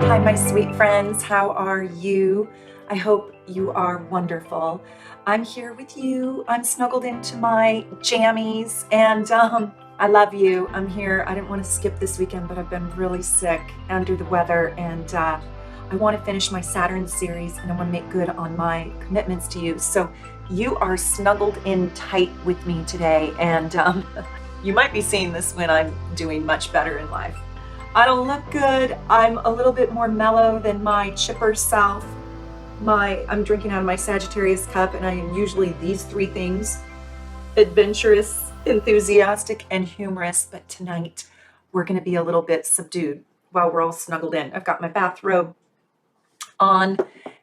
Hi, my sweet friends. How are you? I hope you are wonderful. I'm here with you. I'm snuggled into my jammies and I love you. I'm here. I didn't want to skip this weekend, but I've been really sick, under the weather, and I want to finish my Saturn series and I want to make good on my commitments to you. So you are snuggled in tight with me today, and you might be seeing this when I'm doing much better in life. I don't look good. I'm a little bit more mellow than my chipper self. I'm drinking out of my Sagittarius cup, and I am usually these three things: adventurous, enthusiastic, and humorous. But tonight we're going to be a little bit subdued while we're all snuggled in. I've got my bathrobe on,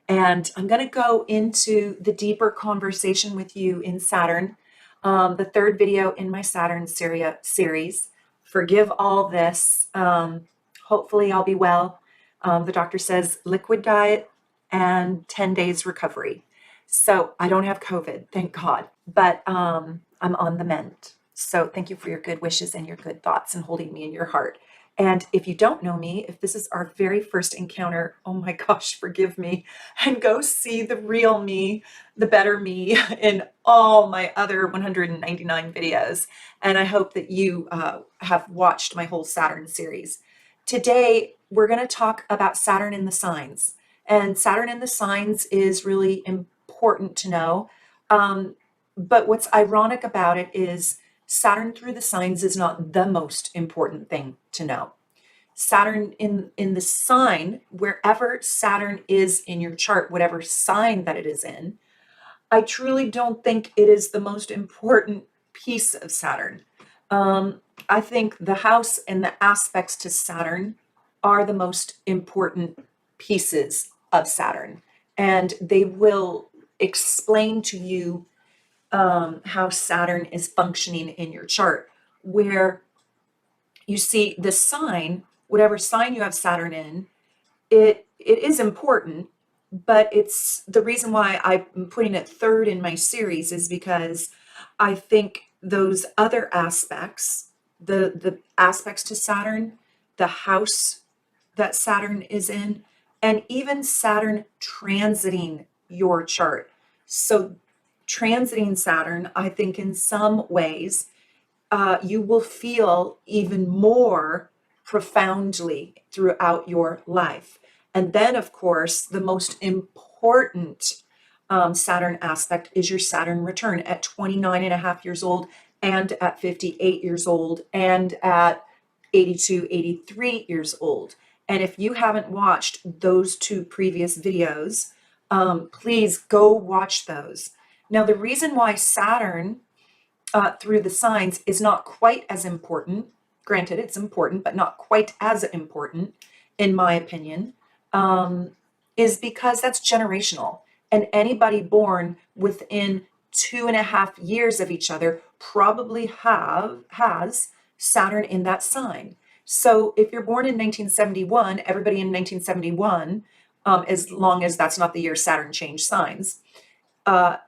and I'm going to go into the deeper conversation with you in Saturn, the third video in my Saturn series. Forgive all this. Hopefully I'll be well. The doctor says liquid diet and 10 days recovery. So I don't have COVID, thank God, but I'm on the mend. So thank you for your good wishes and your good thoughts and holding me in your heart. And if you don't know me, if this is our very first encounter, oh my gosh, forgive me, and go see the real me, the better me, in all my other 199 videos. And I hope that you have watched my whole Saturn series. Today, we're going to talk about Saturn in the signs. And Saturn in the signs is really important to know. But what's ironic about it is Saturn through the signs is not the most important thing to know. Saturn in the sign, wherever Saturn is in your chart, whatever sign that it is in, I truly don't think it is the most important piece of Saturn. I think the house and the aspects to Saturn are the most important pieces of Saturn, and they will explain to you how Saturn is functioning in your chart, where you see the sign, whatever sign you have Saturn in, it is important, but it's the reason why I'm putting it third in my series is because I think those other aspects, the aspects to Saturn, the house that Saturn is in, and even Saturn transiting your chart. So transiting Saturn, I think in some ways, you will feel even more profoundly throughout your life. And then, of course, the most important Saturn aspect is your Saturn return at 29 and a half years old, and at 58 years old, and at 82, 83 years old. And if you haven't watched those two previous videos, please go watch those. Now, the reason why Saturn through the signs is not quite as important. Granted, it's important, but not quite as important, in my opinion, is because that's generational. And anybody born within 2.5 years of each other probably has Saturn in that sign. So if you're born in 1971, everybody in 1971, as long as that's not the year Saturn changed signs,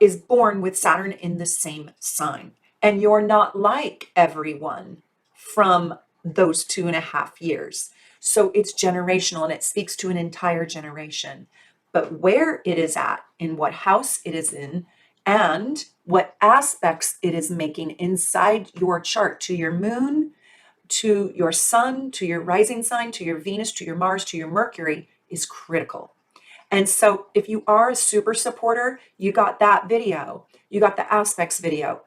is born with Saturn in the same sign. And you're not like everyone from those 2.5 years. So it's generational, and it speaks to an entire generation. But where it is at, in what house it is in, and what aspects it is making inside your chart to your moon, to your sun, to your rising sign, to your Venus, to your Mars, to your Mercury is critical. And so if you are a super supporter, you got that video, you got the aspects video.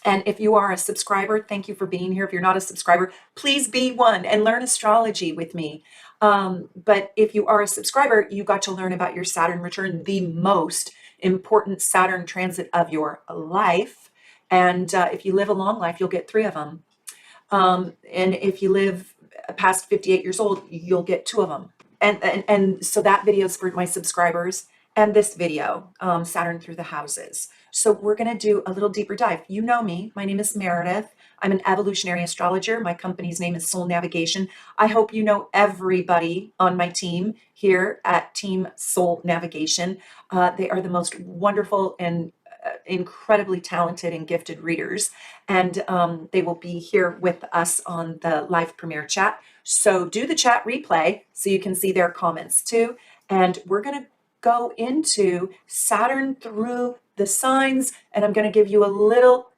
And if you are a subscriber, thank you for being here. If you're not a subscriber, please be one and learn astrology with me. But if you are a subscriber, you got to learn about your Saturn return, the most important Saturn transit of your life. And if you live a long life, you'll get 3 of them. And if you live past 58 years old, you'll get 2 of them. And so that video is for my subscribers, and this video, Saturn through the houses. So we're going to do a little deeper dive. You know me. My name is Meredith. I'm an evolutionary astrologer. My company's name is Soul Navigation. I hope you know everybody on my team here at Team Soul Navigation. They are the most wonderful and incredibly talented and gifted readers, and they will be here with us on the live premiere chat. So do the chat replay so you can see their comments too. And we're going to go into Saturn through the signs, and I'm going to give you a little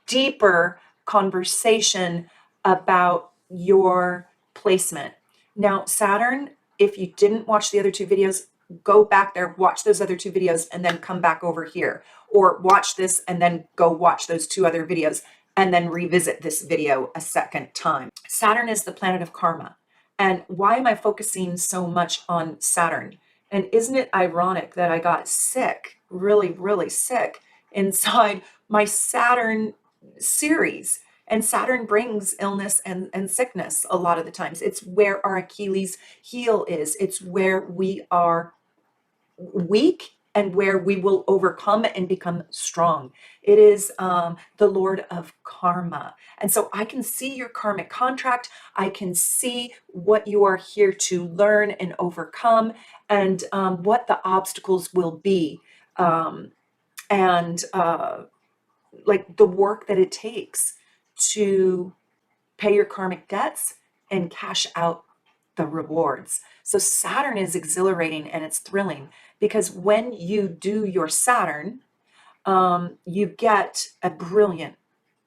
deeper conversation about your placement. Now, Saturn, if you didn't watch the other two videos, go back there, watch those other two videos, and then come back over here. Or watch this and then go watch those two other videos and then revisit this video a second time. Saturn is the planet of karma. And why am I focusing so much on Saturn? And isn't it ironic that I got sick, really, really sick inside my Saturn series? And Saturn brings illness and sickness a lot of the times. It's where our Achilles heel is. It's where we are weak and where we will overcome and become strong. It is the Lord of karma. And so I can see your karmic contract. I can see what you are here to learn and overcome, and what the obstacles will be, and like the work that it takes to pay your karmic debts and cash out the rewards. So Saturn is exhilarating and it's thrilling, because when you do your Saturn, you get a brilliant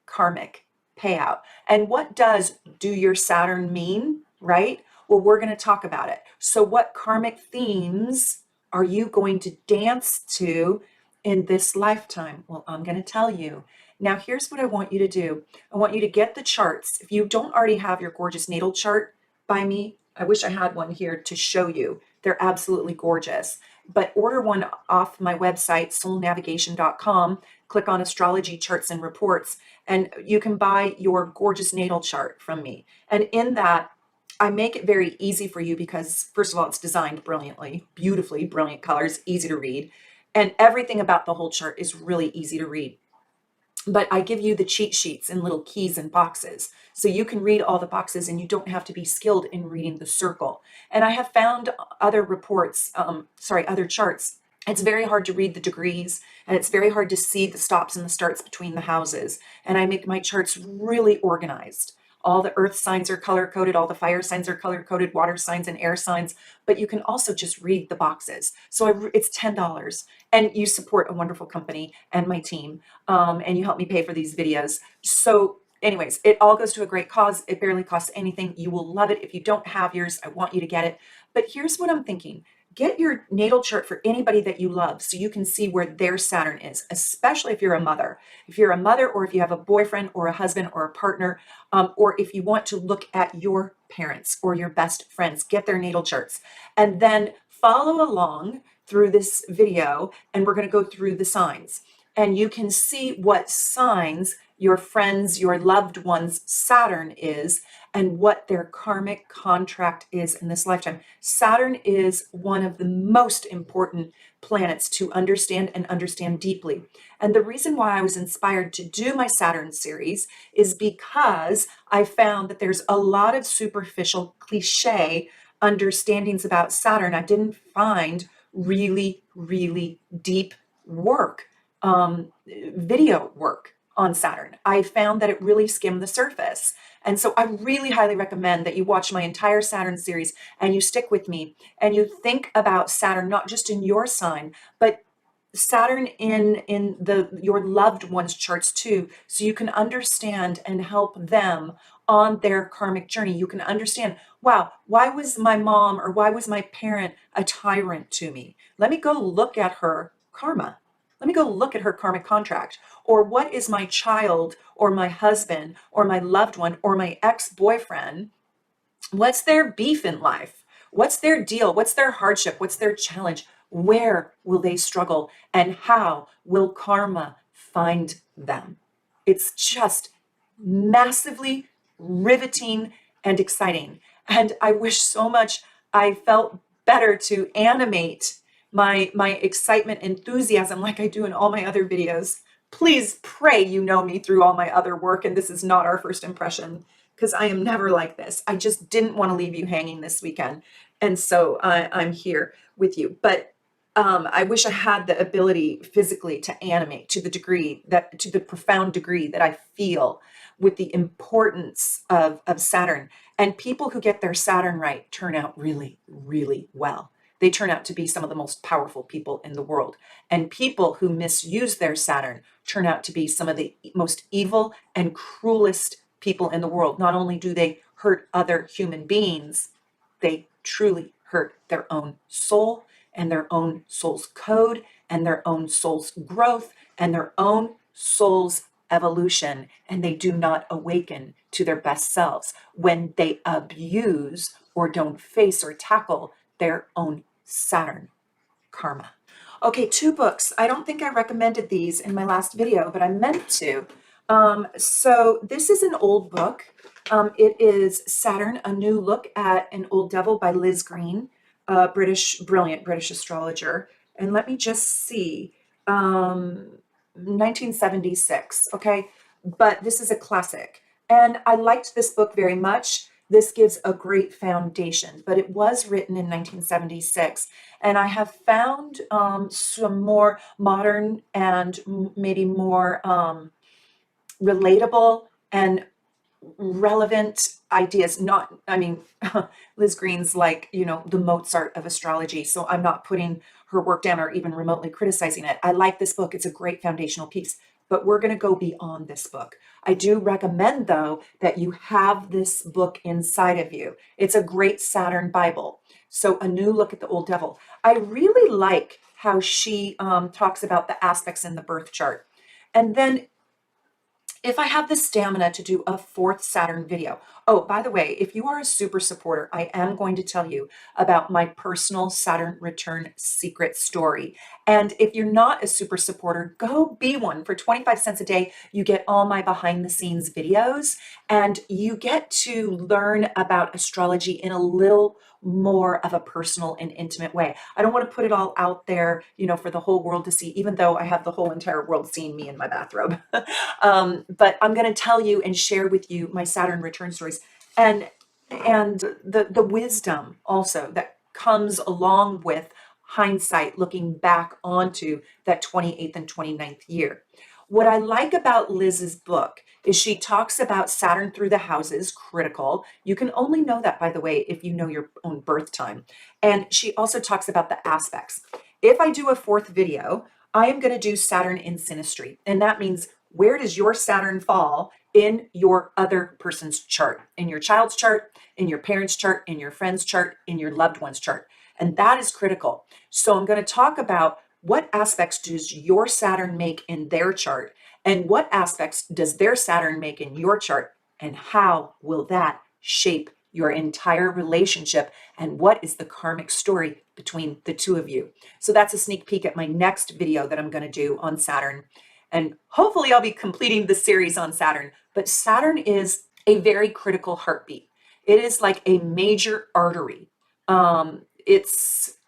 karmic payout. And what does do your Saturn mean, right? Well, we're going to talk about it. So what karmic themes are you going to dance to in this lifetime? Well, I'm going to tell you. Now, here's what I want you to do. I want you to get the charts. If you don't already have your gorgeous natal chart by me, I wish I had one here to show you. They're absolutely gorgeous. But order one off my website, soulnavigation.com. Click on Astrology Charts and Reports, and you can buy your gorgeous natal chart from me. And in that, I make it very easy for you because, first of all, it's designed brilliantly, beautifully, brilliant colors, easy to read. And everything about the whole chart is really easy to read. But I give you the cheat sheets and little keys and boxes. So you can read all the boxes and you don't have to be skilled in reading the circle. And I have found other reports, other charts. It's very hard to read the degrees, and it's very hard to see the stops and the starts between the houses. And I make my charts really organized. All the earth signs are color coded, all the fire signs are color coded, water signs and air signs, but you can also just read the boxes. So it's $10, and you support a wonderful company and my team, and you help me pay for these videos. So anyways, it all goes to a great cause. It barely costs anything. You will love it. If you don't have yours, I want you to get it. But here's what I'm thinking. Get your natal chart for anybody that you love so you can see where their Saturn is, especially if you're a mother. If you're a mother, or if you have a boyfriend or a husband or a partner, or if you want to look at your parents or your best friends, get their natal charts. And then follow along through this video, and we're going to go through the signs. And you can see what signs your friends, your loved ones' Saturn is, and what their karmic contract is in this lifetime. Saturn is one of the most important planets to understand, and understand deeply. And the reason why I was inspired to do my Saturn series is because I found that there's a lot of superficial cliche understandings about Saturn. I didn't find really, really deep work, video work on Saturn. I found that it really skimmed the surface. And so I really highly recommend that you watch my entire Saturn series and you stick with me and you think about Saturn, not just in your sign, but Saturn in your loved ones' charts too, so you can understand and help them on their karmic journey. You can understand, wow, why was my mom or why was my parent a tyrant to me? Let me go look at her karma. Let me go look at her karmic contract. Or what is my child or my husband or my loved one or my ex-boyfriend? What's their beef in life? What's their deal? What's their hardship? What's their challenge? Where will they struggle? And how will karma find them? It's just massively riveting and exciting. And I wish so much I felt better to animate my excitement, enthusiasm like I do in all my other videos. Please pray you know me through all my other work, and this is not our first impression, because I am never like this. I just didn't want to leave you hanging this weekend. And so I'm here with you. But I wish I had the ability physically to animate to the profound degree that I feel with the importance of Saturn. And people who get their Saturn right turn out really, really well. They turn out to be some of the most powerful people in the world. And people who misuse their Saturn turn out to be some of the most evil and cruelest people in the world. Not only do they hurt other human beings, they truly hurt their own soul and their own soul's code and their own soul's growth and their own soul's evolution. And they do not awaken to their best selves when they abuse or don't face or tackle their own Saturn karma. Okay, 2 books. I don't think I recommended these in my last video, but I meant to. So this is an old book. It is Saturn, A New Look at an Old Devil by Liz Green, brilliant British astrologer. And let me just see, 1976, okay? But this is a classic. And I liked this book very much. This gives a great foundation, but it was written in 1976. And I have found some more modern and maybe more relatable and relevant ideas. Not, I mean, Liz Green's like, the Mozart of astrology. So I'm not putting her work down or even remotely criticizing it. I like this book. It's a great foundational piece, but we're going to go beyond this book. I do recommend, though, that you have this book inside of you. It's a great Saturn Bible. So A New Look at the Old Devil. I really like how she talks about the aspects in the birth chart. And then if I have the stamina to do a 4th Saturn video. Oh, by the way, if you are a super supporter, I am going to tell you about my personal Saturn return secret story. And if you're not a super supporter, go be one. For 25 cents a day, you get all my behind the scenes videos and you get to learn about astrology in a little more of a personal and intimate way. I don't want to put it all out there, for the whole world to see, even though I have the whole entire world seeing me in my bathrobe. But I'm going to tell you and share with you my Saturn return stories and the wisdom also that comes along with hindsight, looking back onto that 28th and 29th year. What I like about Liz's book is she talks about Saturn through the houses, critical. You can only know that, by the way, if you know your own birth time. And she also talks about the aspects. If I do a 4th video, I am going to do Saturn in synastry. And that means, where does your Saturn fall in your other person's chart, in your child's chart, in your parents' chart, in your friend's chart, in your loved one's chart? And that is critical. So I'm going to talk about what aspects does your Saturn make in their chart, and what aspects does their Saturn make in your chart, and how will that shape your entire relationship, and what is the karmic story between the two of you. So that's a sneak peek at my next video that I'm going to do on Saturn. And hopefully I'll be completing the series on Saturn. But Saturn is a very critical heartbeat. It is like a major artery. It's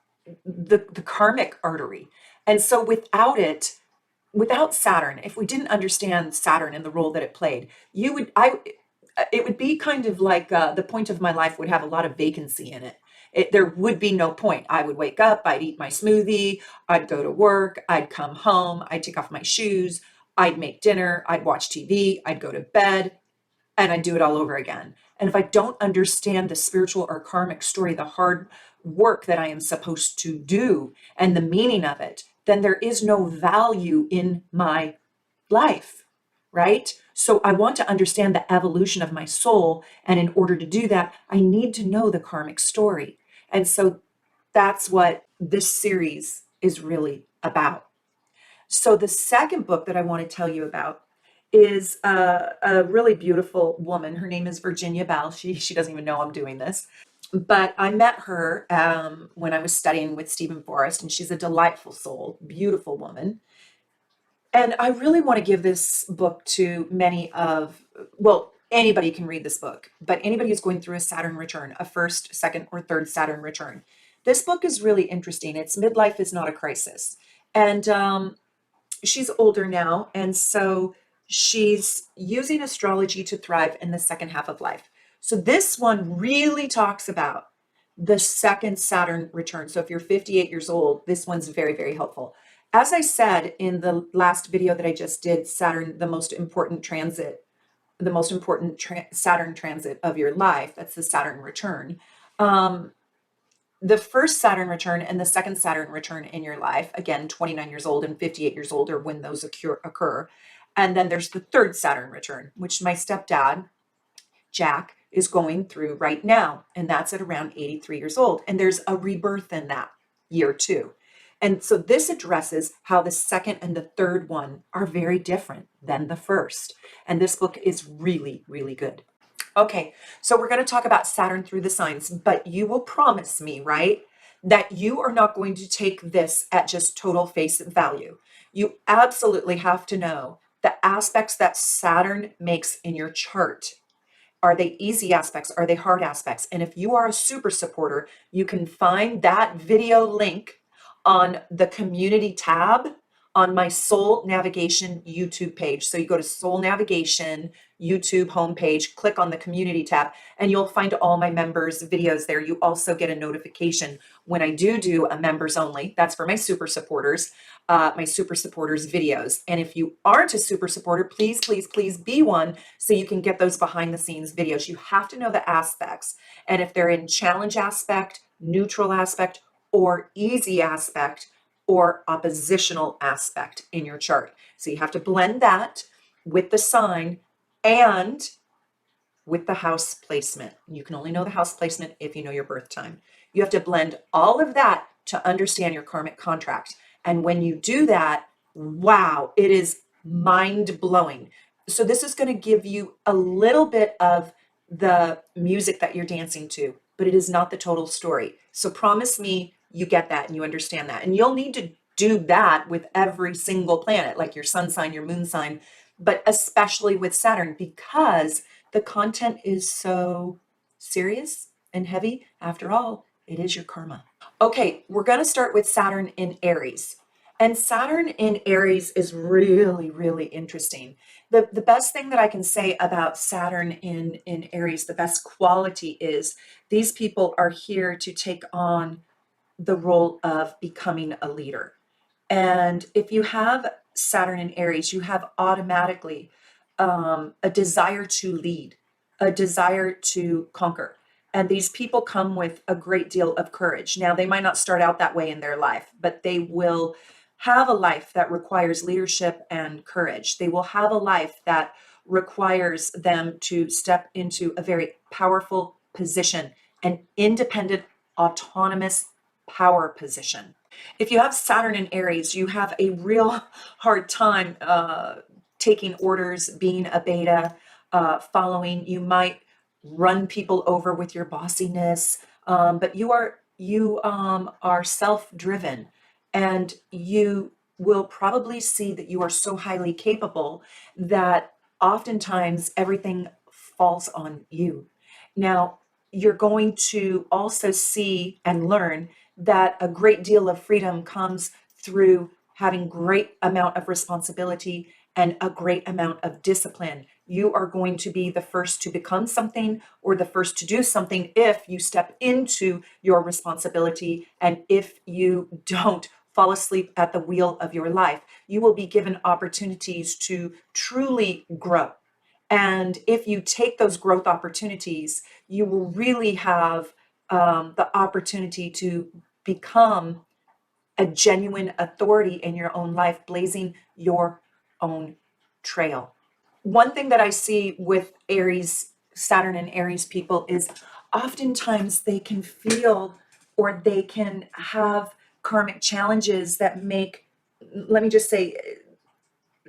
the karmic artery. And so without Saturn, if we didn't understand Saturn and the role that it played, it would be kind of like the point of my life would have a lot of vacancy in it. There would be no point. I would wake up, I'd eat my smoothie, I'd go to work, I'd come home, I'd take off my shoes, I'd make dinner, I'd watch TV, I'd go to bed, and I'd do it all over again. And if I don't understand the spiritual or karmic story, the hard work that I am supposed to do and the meaning of it, then there is no value in my life, right? So I want to understand the evolution of my soul. And in order to do that, I need to know the karmic story. And so that's what this series is really about. So the second book that I want to tell you about is a really beautiful woman. Her name is Virginia Bell. She doesn't even know I'm doing this. But I met her when I was studying with Stephen Forrest, and she's a delightful soul, beautiful woman. And I really want to give this book to anybody can read this book, but anybody who's going through a Saturn return, a 1st, 2nd, or 3rd Saturn return. This book is really interesting. It's Midlife is Not a Crisis. And she's older now, and so she's using astrology to thrive in the second half of life. So this one really talks about the second Saturn return. So if you're 58 years old, this one's very, very helpful. As I said in the last video that I just did, Saturn, the most important transit, the most important Saturn transit of your life, that's the Saturn return. The first Saturn return and the second Saturn return in your life, again, 29 years old and 58 years old are when those occur. And then there's the third Saturn return, which my stepdad, Jack, is going through right now. And that's at around 83 years old. And there's a rebirth in that year too. And so this addresses how the second and the third one are very different than the first. And this book is really, really good. Okay, so we're going to talk about Saturn through the signs, but you will promise me, right, that you are not going to take this at just total face value. You absolutely have to know the aspects that Saturn makes in your chart. Are they easy aspects? Are they hard aspects? And if you are a super supporter, you can find that video link on the community tab on my Soul Navigation YouTube page. So you go to Soul Navigation YouTube homepage, click on the community tab, and you'll find all my members' videos there. You also get a notification when I do a members only. That's for my super supporters videos. And if you aren't a super supporter, please, please, please be one so you can get those behind the scenes videos. You have to know the aspects. And if they're in challenge aspect, neutral aspect, or easy aspect, or oppositional aspect in your chart. So you have to blend that with the sign and with the house placement. You can only know the house placement if you know your birth time. You have to blend all of that to understand your karmic contract. And when you do that, wow, it is mind-blowing. So this is going to give you a little bit of the music that you're dancing to, but it is not the total story. So promise me you get that and you understand that. And you'll need to do that with every single planet, like your sun sign, your moon sign, but especially with Saturn, because the content is so serious and heavy. After all, it is your karma. Okay, we're going to start with Saturn in Aries. And Saturn in Aries is really, really interesting. The best thing that I can say about Saturn in Aries, the best quality is these people are here to take on the role of becoming a leader. And if you have Saturn in Aries, you have automatically a desire to lead, a desire to conquer. And these people come with a great deal of courage. Now, they might not start out that way in their life, but they will have a life that requires leadership and courage. They will have a life that requires them to step into a very powerful position, an independent, autonomous power position. If you have Saturn in Aries, you have a real hard time taking orders, being a beta, following. You might run people over with your bossiness, but you are self-driven, and you will probably see that you are so highly capable that oftentimes everything falls on you. Now, you're going to also see and learn that a great deal of freedom comes through having great amount of responsibility and a great amount of discipline. You are going to be the first to become something or the first to do something if you step into your responsibility, and if you don't fall asleep at the wheel of your life. You will be given opportunities to truly grow. And if you take those growth opportunities, you will really have the opportunity to become a genuine authority in your own life, blazing your own trail. One thing that I see with Aries, Saturn and Aries people is oftentimes they can feel, or they can have karmic challenges that make, let me just say,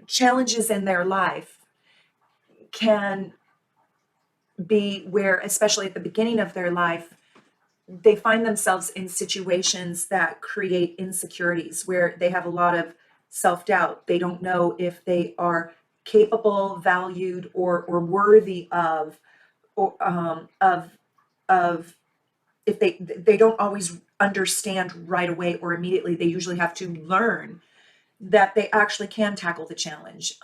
challenges in their life can be where, especially at the beginning of their life, they find themselves in situations that create insecurities, where they have a lot of self-doubt. They don't know if they are capable, valued, or worthy of, or of if they don't always understand right away or immediately. They usually have to learn that they actually can tackle the challenge,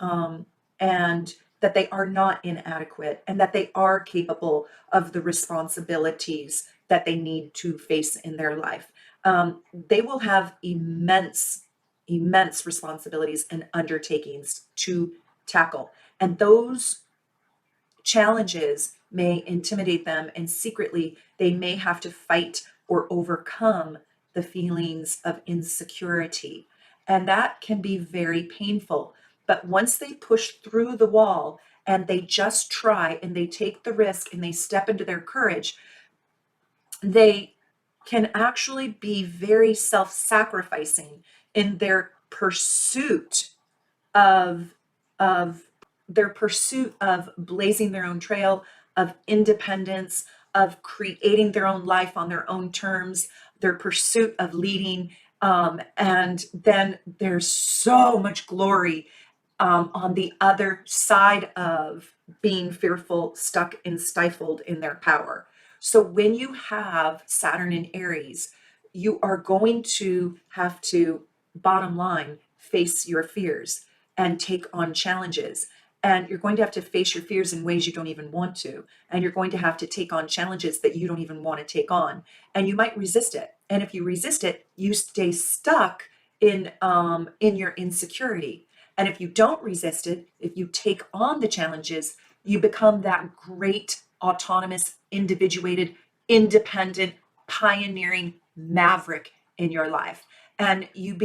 and that they are not inadequate, and that they are capable of the responsibilities that they need to face in their life. They will have immense, immense responsibilities and undertakings to tackle. And those challenges may intimidate them, and secretly they may have to fight or overcome the feelings of insecurity. And that can be very painful. But once they push through the wall and they just try and they take the risk and they step into their courage, they can actually be very self-sacrificing in their pursuit of of blazing their own trail, of independence, of creating their own life on their own terms, their pursuit of leading. And then there's so much glory on the other side of being fearful, stuck, and stifled in their power. So when you have Saturn in Aries, you are going to have to, bottom line, face your fears and take on challenges. And you're going to have to face your fears in ways you don't even want to. And you're going to have to take on challenges that you don't even want to take on. And you might resist it. And if you resist it, you stay stuck in your insecurity. And if you don't resist it, if you take on the challenges, you become that great, autonomous, individuated, independent, pioneering maverick in your life. And you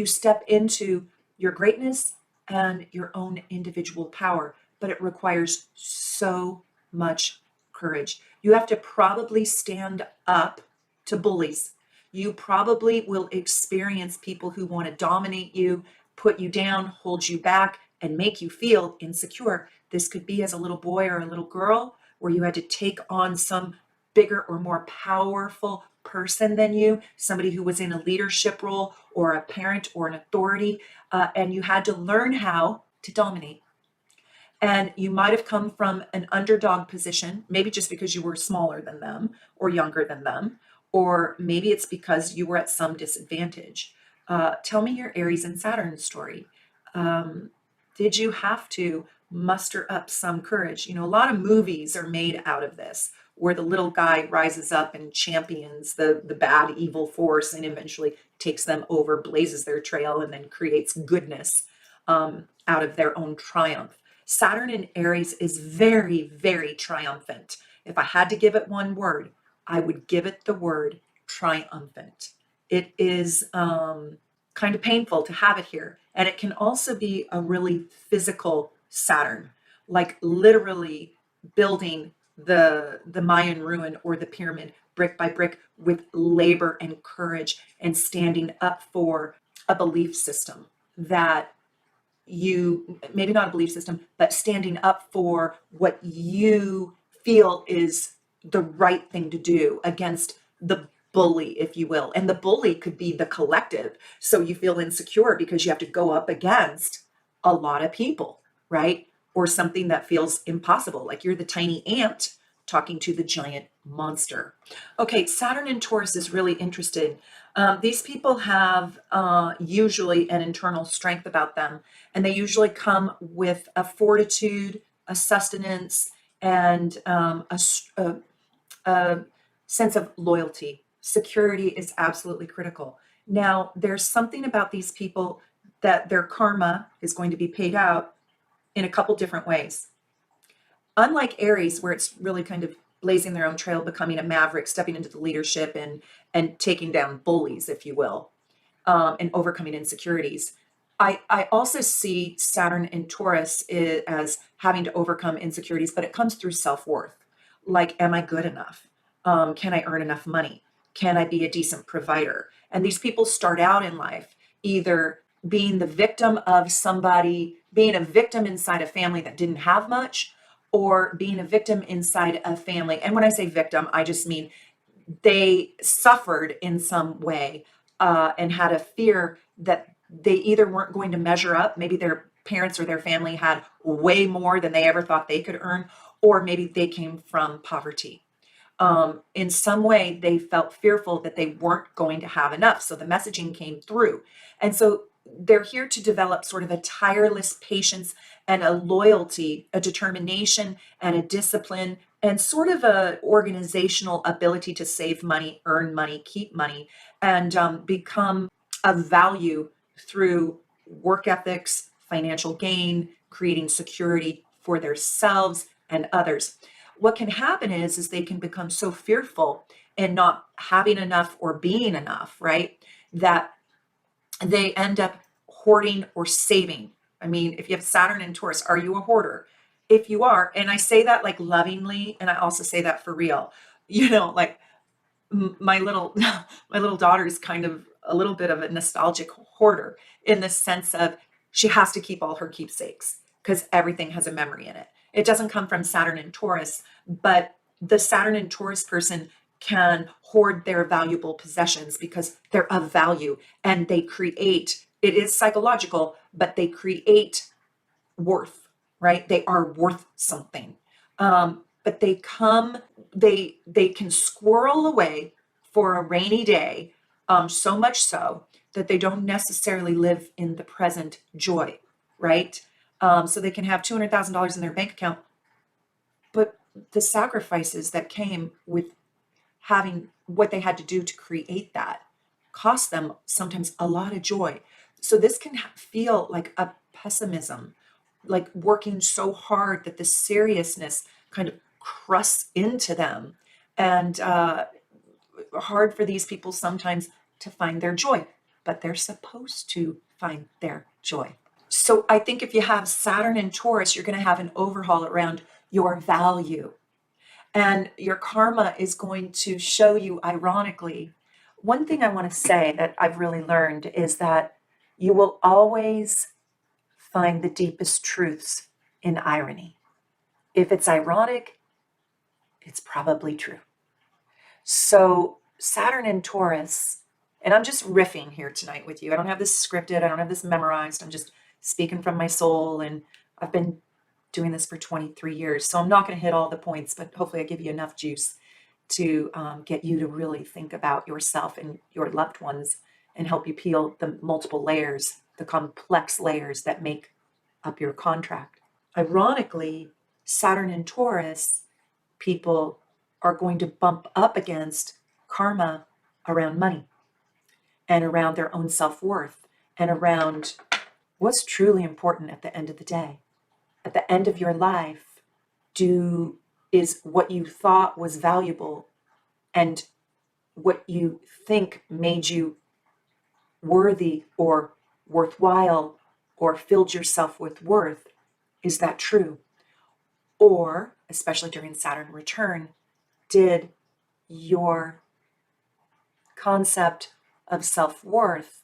step into your greatness and your own individual power. But it requires so much courage. You have to probably stand up to bullies. You probably will experience people who want to dominate you, put you down, hold you back, and make you feel insecure. This could be as a little boy or a little girl, where you had to take on some bigger or more powerful person than you, somebody who was in a leadership role or a parent or an authority, and you had to learn how to dominate. And you might have come from an underdog position, maybe just because you were smaller than them or younger than them, or maybe it's because you were at some disadvantage. Tell me your Aries and Saturn story. Did you have to muster up some courage? You know, a lot of movies are made out of this, where the little guy rises up and champions the bad, evil force and eventually takes them over, blazes their trail, and then creates goodness out of their own triumph. Saturn in Aries is very, very triumphant. If I had to give it one word, I would give it the word triumphant. It is kind of painful to have it here. And it can also be a really physical Saturn, like literally building the Mayan ruin or the pyramid brick by brick with labor and courage, and standing up for a belief system that you, maybe not a belief system, but standing up for what you feel is the right thing to do against the bully, if you will. And the bully could be the collective. So you feel insecure because you have to go up against a lot of people, right? Or something that feels impossible, like you're the tiny ant talking to the giant monster. Okay, Saturn in Taurus is really interesting. These people have usually an internal strength about them, and they usually come with a fortitude, a sustenance, and a sense of loyalty. Security is absolutely critical. Now, there's something about these people that their karma is going to be paid out in a couple different ways. Unlike Aries, where it's really kind of blazing their own trail, becoming a maverick, stepping into the leadership and taking down bullies, if you will, and overcoming insecurities. I also see Saturn in Taurus as having to overcome insecurities, but it comes through self-worth. Like, am I good enough? Can I earn enough money? Can I be a decent provider? And these people start out in life either being the victim of somebody, being a victim inside a family that didn't have much, or being a victim inside a family. And when I say victim, I just mean they suffered in some way and had a fear that they either weren't going to measure up, maybe their parents or their family had way more than they ever thought they could earn, or maybe they came from poverty. In some way, they felt fearful that they weren't going to have enough. So the messaging came through. And so they're here to develop sort of a tireless patience and a loyalty, a determination and a discipline, and sort of a organizational ability to save money, earn money, keep money, and become of value through work ethics, financial gain, creating security for themselves and others. What can happen is they can become so fearful and not having enough or being enough, right? That they end up hoarding or saving. I mean, if you have Saturn and Taurus, are you a hoarder? If you are, and I say that like lovingly, and I also say that for real, like my little my little daughter is kind of a little bit of a nostalgic hoarder in the sense of she has to keep all her keepsakes because everything has a memory in it. It doesn't come from Saturn and Taurus, but the Saturn and Taurus person can hoard their valuable possessions because they're of value, and they create, it is psychological, but they create worth, right? They are worth something. But they can squirrel away for a rainy day, so much so that they don't necessarily live in the present joy, right? So they can have $200,000 in their bank account, but the sacrifices that came with having what they had to do to create that cost them sometimes a lot of joy. So this can feel like a pessimism, like working so hard that the seriousness kind of crusts into them, and hard for these people sometimes to find their joy, but they're supposed to find their joy. So I think if you have Saturn and Taurus, you're going to have an overhaul around your value. And your karma is going to show you, ironically, one thing I want to say that I've really learned is that you will always find the deepest truths in irony. If it's ironic, it's probably true. So Saturn and Taurus, and I'm just riffing here tonight with you. I don't have this scripted. I don't have this memorized. I'm just speaking from my soul, and I've been doing this for 23 years. So I'm not going to hit all the points, but hopefully I give you enough juice to get you to really think about yourself and your loved ones and help you peel the multiple layers, the complex layers that make up your contract. Ironically, Saturn and Taurus people are going to bump up against karma around money and around their own self-worth and around what's truly important at the end of the day. At the end of your life, is what you thought was valuable and what you think made you worthy or worthwhile or filled yourself with worth, is that true? Or, especially during Saturn return, did your concept of self-worth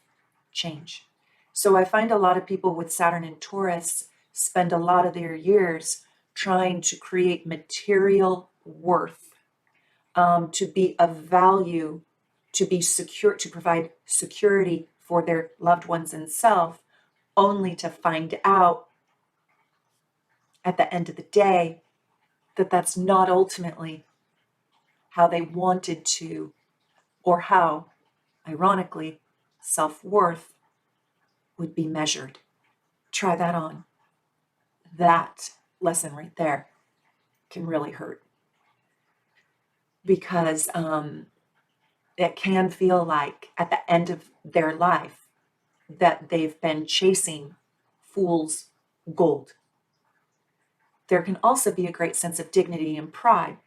change? So I find a lot of people with Saturn and Taurus spend a lot of their years trying to create material worth, to be of value, to be secure, to provide security for their loved ones and self, only to find out at the end of the day that that's not ultimately how they wanted to, or how, ironically, self-worth would be measured. Try that on. That lesson right there can really hurt, because it can feel like at the end of their life that they've been chasing fool's gold. There can also be a great sense of dignity and pride,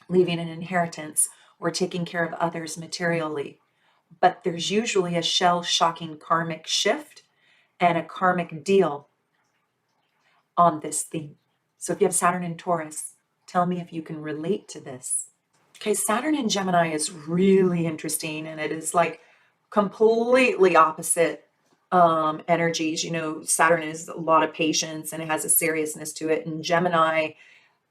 leaving an inheritance or taking care of others materially. But there's usually a shell-shocking karmic shift and a karmic deal on this theme. So if you have Saturn in Taurus, tell me if you can relate to this. Okay, Saturn in Gemini is really interesting, and it is like completely opposite energies. Saturn is a lot of patience and it has a seriousness to it, and Gemini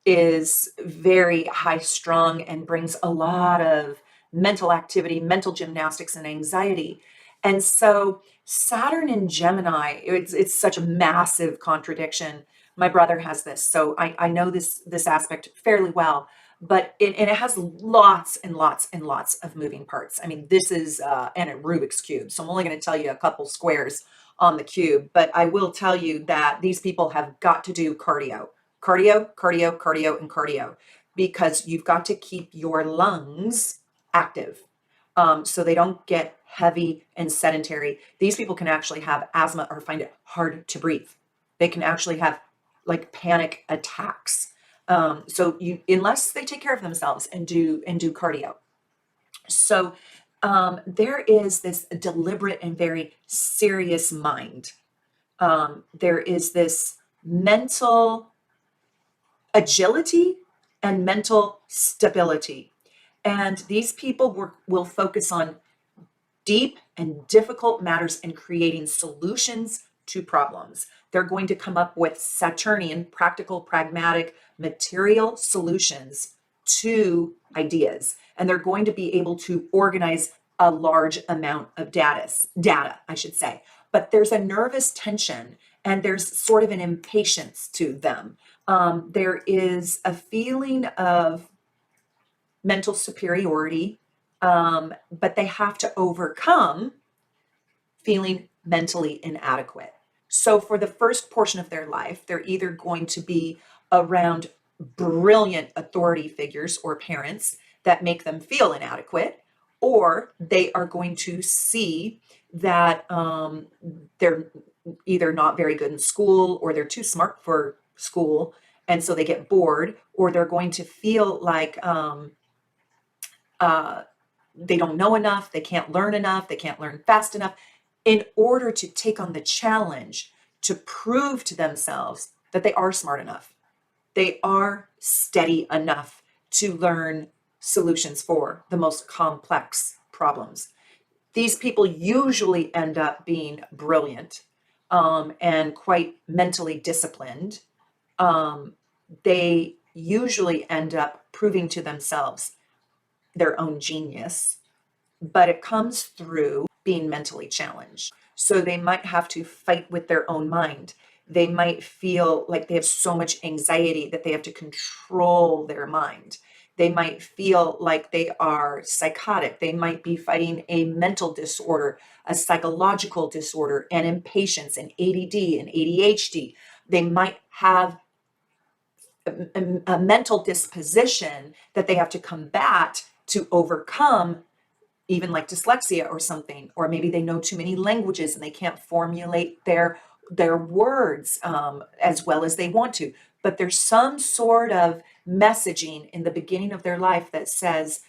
is very high strung and brings a lot of mental activity, mental gymnastics, and anxiety. And so Saturn in Gemini, it's such a massive contradiction. My brother has this, so I know this aspect fairly well. but and it has lots and lots and lots of moving parts. I mean, this is and a Rubik's cube, so I'm only going to tell you a couple squares on the cube, but I will tell you that these people have got to do cardio, cardio, cardio, cardio, and cardio, because you've got to keep your lungs active, so they don't get heavy and sedentary. These people can actually have asthma or find it hard to breathe. They can actually have like panic attacks. So you, unless they take care of themselves and do cardio. So there is this deliberate and very serious mind. There is this mental agility and mental stability. And these people will focus on deep and difficult matters and creating solutions to problems. They're going to come up with Saturnian, practical, pragmatic, material solutions to ideas. And they're going to be able to organize a large amount of data, I should say. But there's a nervous tension and there's sort of an impatience to them. There is a feeling of mental superiority, but they have to overcome feeling mentally inadequate. So for the first portion of their life, they're either going to be around brilliant authority figures or parents that make them feel inadequate, or they are going to see that they're either not very good in school or they're too smart for school, and so they get bored, or they're going to feel like they don't know enough, they can't learn fast enough in order to take on the challenge to prove to themselves that they are smart enough. They are steady enough to learn solutions for the most complex problems. These people usually end up being brilliant and quite mentally disciplined. They usually end up proving to themselves their own genius, but it comes through being mentally challenged. So they might have to fight with their own mind. They might feel like they have so much anxiety that they have to control their mind. They might feel like they are psychotic. They might be fighting a mental disorder, a psychological disorder, and impatience, and ADD and ADHD. They might have a mental disposition that they have to combat to overcome, even like dyslexia or something, or maybe they know too many languages and they can't formulate their words as well as they want to. But there's some sort of messaging in the beginning of their life that says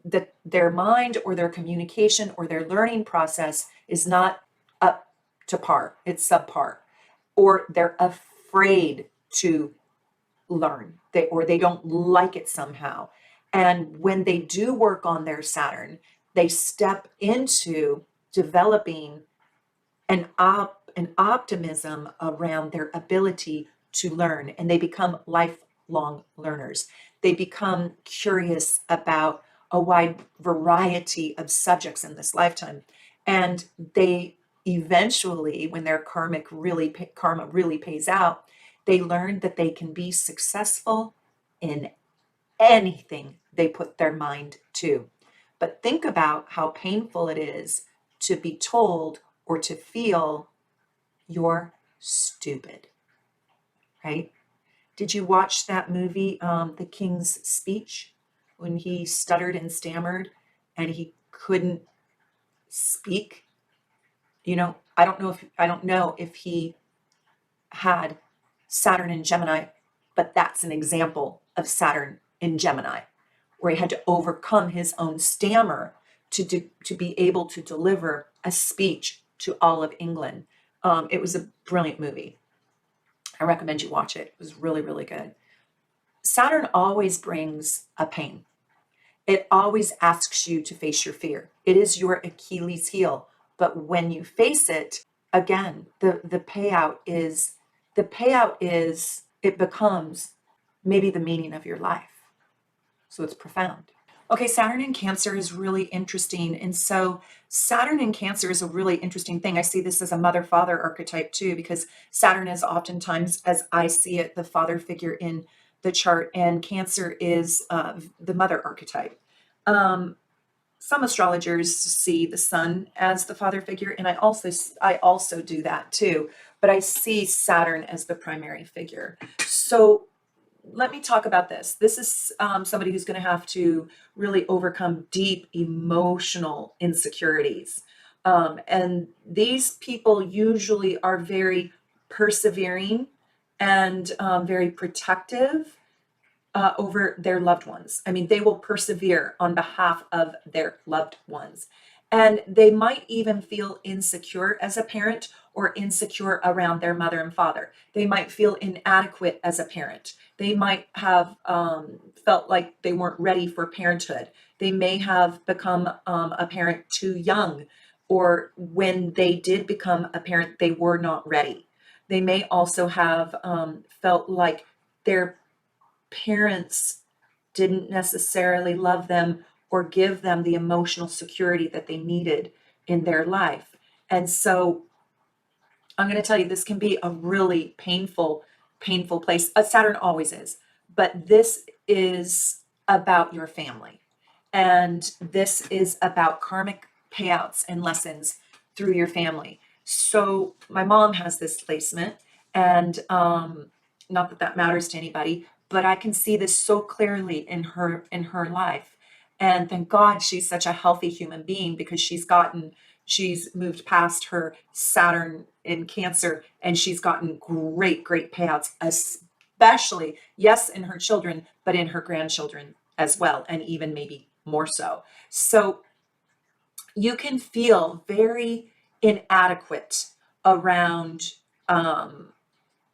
that their mind or their communication or their learning process is not up to par, it's subpar, or they're afraid to learn, or they don't like it somehow. And when they do work on their Saturn, they step into developing an optimism around their ability to learn, and they become lifelong learners. They become curious about a wide variety of subjects in this lifetime, and they eventually, when their karma really pays out, they learn that they can be successful in anything they put their mind to. But think about how painful it is to be told or to feel you're stupid, right? Did you watch that movie, The King's Speech, when he stuttered and stammered and he couldn't speak? You know, I don't know if he had Saturn in Gemini, but that's an example of Saturn in Gemini, where he had to overcome his own stammer to be able to deliver a speech to all of England. It was a brilliant movie. I recommend you watch it. It was really, really good. Saturn always brings a pain. It always asks you to face your fear. It is your Achilles heel. But when you face it, again, the payout is it becomes maybe the meaning of your life. So it's profound. Okay, Saturn in Cancer is really interesting. And so Saturn in Cancer is a really interesting thing. I see this as a mother-father archetype too, because Saturn is oftentimes, as I see it, the father figure in the chart, and Cancer is the mother archetype. Some astrologers see the sun as the father figure, and I also do that too, but I see Saturn as the primary figure. So let me talk about this. This is somebody who's going to have to really overcome deep emotional insecurities. And these people usually are very persevering and very protective over their loved ones. I mean, they will persevere on behalf of their loved ones. And they might even feel insecure as a parent or insecure around their mother and father. They might feel inadequate as a parent. They might have felt like they weren't ready for parenthood. They may have become a parent too young, or when they did become a parent, they were not ready. They may also have felt like their parents didn't necessarily love them or give them the emotional security that they needed in their life. And so I'm going to tell you, this can be a really painful place. Saturn always is, but this is about your family. And this is about karmic payouts and lessons through your family. So my mom has this placement, and not that that matters to anybody, but I can see this so clearly in her life. And thank God she's such a healthy human being, because she's moved past her Saturn in Cancer, and she's gotten great payouts, especially, yes, in her children, but in her grandchildren as well, and even maybe more so. So you can feel very inadequate around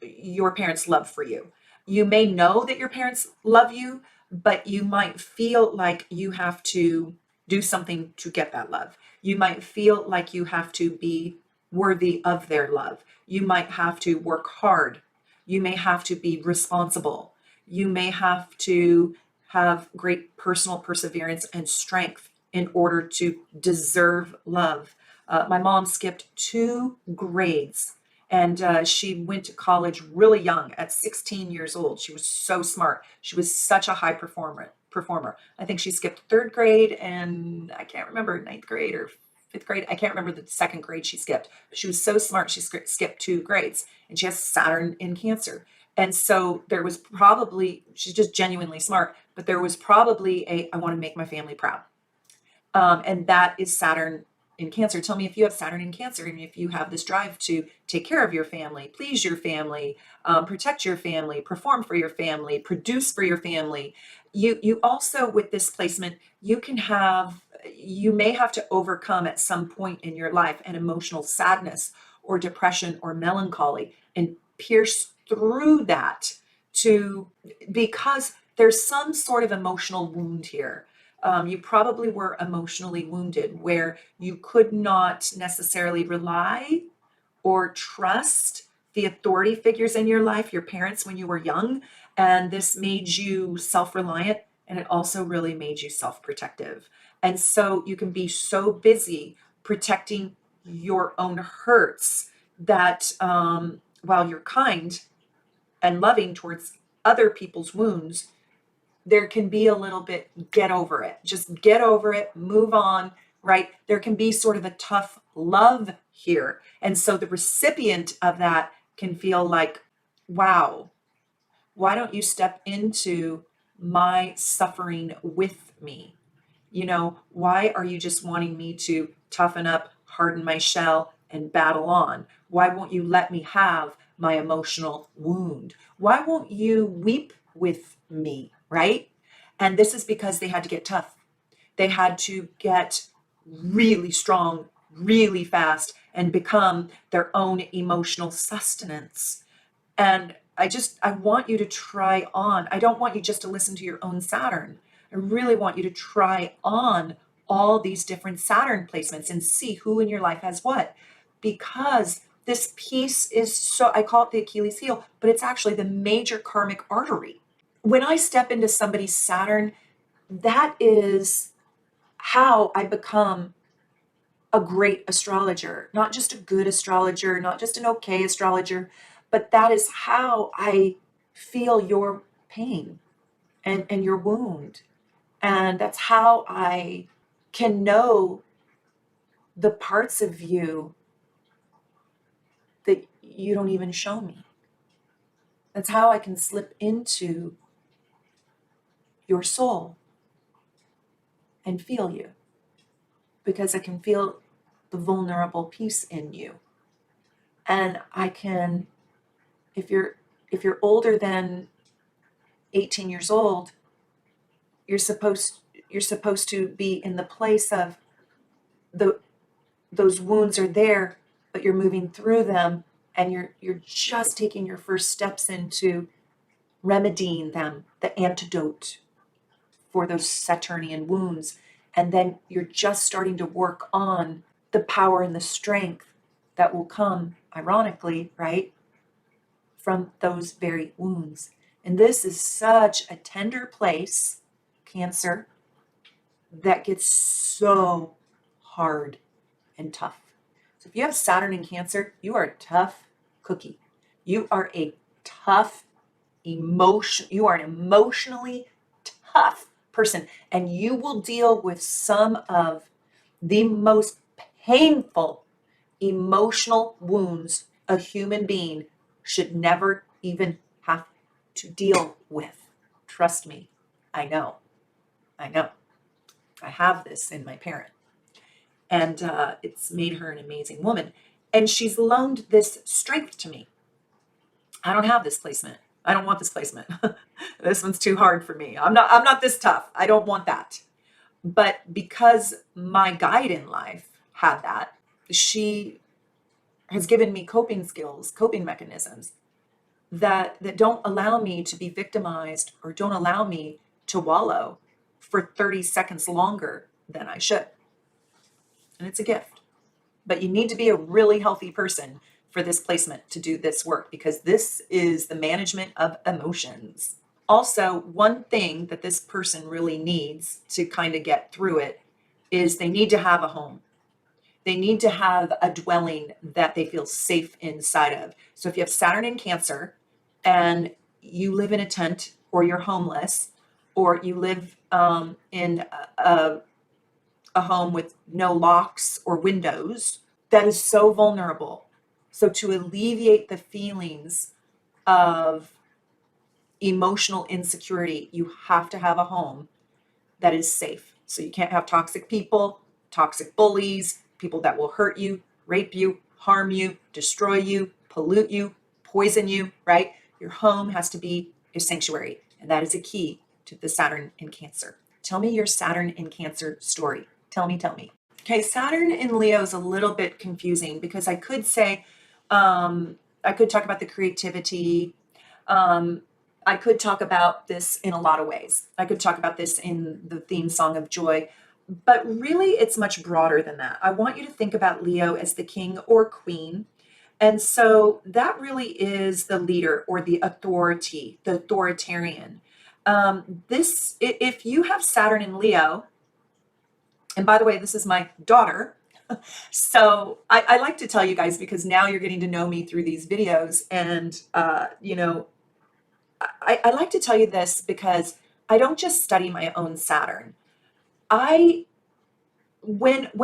your parents' love for you. You may know that your parents love you, but you might feel like you have to do something to get that love. You might feel like you have to be worthy of their love. You might have to work hard. You may have to be responsible. You may have to have great personal perseverance and strength in order to deserve love. My mom skipped 2 grades, and she went to college really young at 16 years old. She was so smart. She was such a high performer. I think she skipped 3rd grade, and I can't remember, 9th grade or 5th grade. I can't remember the 2nd grade she skipped. She was so smart. She skipped 2 grades, and she has Saturn in Cancer. And so she's just genuinely smart, but there was probably I want to make my family proud. And that is Saturn in Cancer. Tell me if you have Saturn in Cancer, and if you have this drive to take care of your family, please your family, protect your family, perform for your family, produce for your family. You also, with this placement, you may have to overcome at some point in your life an emotional sadness or depression or melancholy, and pierce through that because there's some sort of emotional wound here. You probably were emotionally wounded, where you could not necessarily rely or trust the authority figures in your life, your parents, when you were young. And this made you self-reliant, and it also really made you self-protective. And so you can be so busy protecting your own hurts that while you're kind and loving towards other people's wounds, there can be a little bit, get over it. Just get over it, move on, right? There can be sort of a tough love here. And so the recipient of that can feel like, wow, why don't you step into my suffering with me? Why are you just wanting me to toughen up, harden my shell, and battle on? Why won't you let me have my emotional wound? Why won't you weep with me, right? And this is because they had to get tough. They had to get really strong, really fast, and become their own emotional sustenance. And I want you to try on. I don't want you just to listen to your own Saturn. I really want you to try on all these different Saturn placements and see who in your life has what. Because this piece is I call it the Achilles heel, but it's actually the major karmic artery. When I step into somebody's Saturn, that is how I become a great astrologer, not just a good astrologer, not just an okay astrologer, but that is how I feel your pain and your wound. And that's how I can know the parts of you that you don't even show me. That's how I can slip into your soul and feel you, because I can feel the vulnerable piece in you. And I can, if you're older than 18 years old, you're supposed to be in the place of those wounds are there, but you're moving through them, and you're just taking your first steps into remedying them, the antidote for those Saturnian wounds. And then you're just starting to work on the power and the strength that will come, ironically, right, from those very wounds. And this is such a tender place, Cancer, that gets so hard and tough. So if you have Saturn in Cancer, you are a tough cookie. You are a tough you are an emotionally tough person, and you will deal with some of the most painful emotional wounds a human being should never even have to deal with. Trust me, I know. I have this in my parent, and it's made her an amazing woman, and she's loaned this strength to me. I don't have this placement. I don't want this placement. This one's too hard for me. I'm not this tough. I don't want that. But because my guide in life had that, she has given me coping skills, coping mechanisms that don't allow me to be victimized, or don't allow me to wallow for 30 seconds longer than I should. And it's a gift. But you need to be a really healthy person for this placement to do this work, because this is the management of emotions. Also, one thing that this person really needs to kind of get through it is they need to have a home. They need to have a dwelling that they feel safe inside of. So if you have Saturn in Cancer and you live in a tent, or you're homeless, or you live in a home with no locks or windows, that is so vulnerable. So to alleviate the feelings of emotional insecurity, you have to have a home that is safe. So you can't have toxic people, toxic bullies, people that will hurt you, rape you, harm you, destroy you, pollute you, poison you, right? Your home has to be a sanctuary. And that is a key to the Saturn in Cancer. Tell me your Saturn in Cancer story. Tell me. Okay, Saturn in Leo is a little bit confusing, because I could say, I could talk about the creativity. I could talk about this in a lot of ways. I could talk about this in the theme song of Joy, but really it's much broader than that. I want you to think about Leo as the king or queen. And so that really is the leader, or the authority, the authoritarian. If you have Saturn in Leo, and by the way, this is my daughter. So I like to tell you guys, because now you're getting to know me through these videos. And, I like to tell you this because I don't just study my own Saturn. When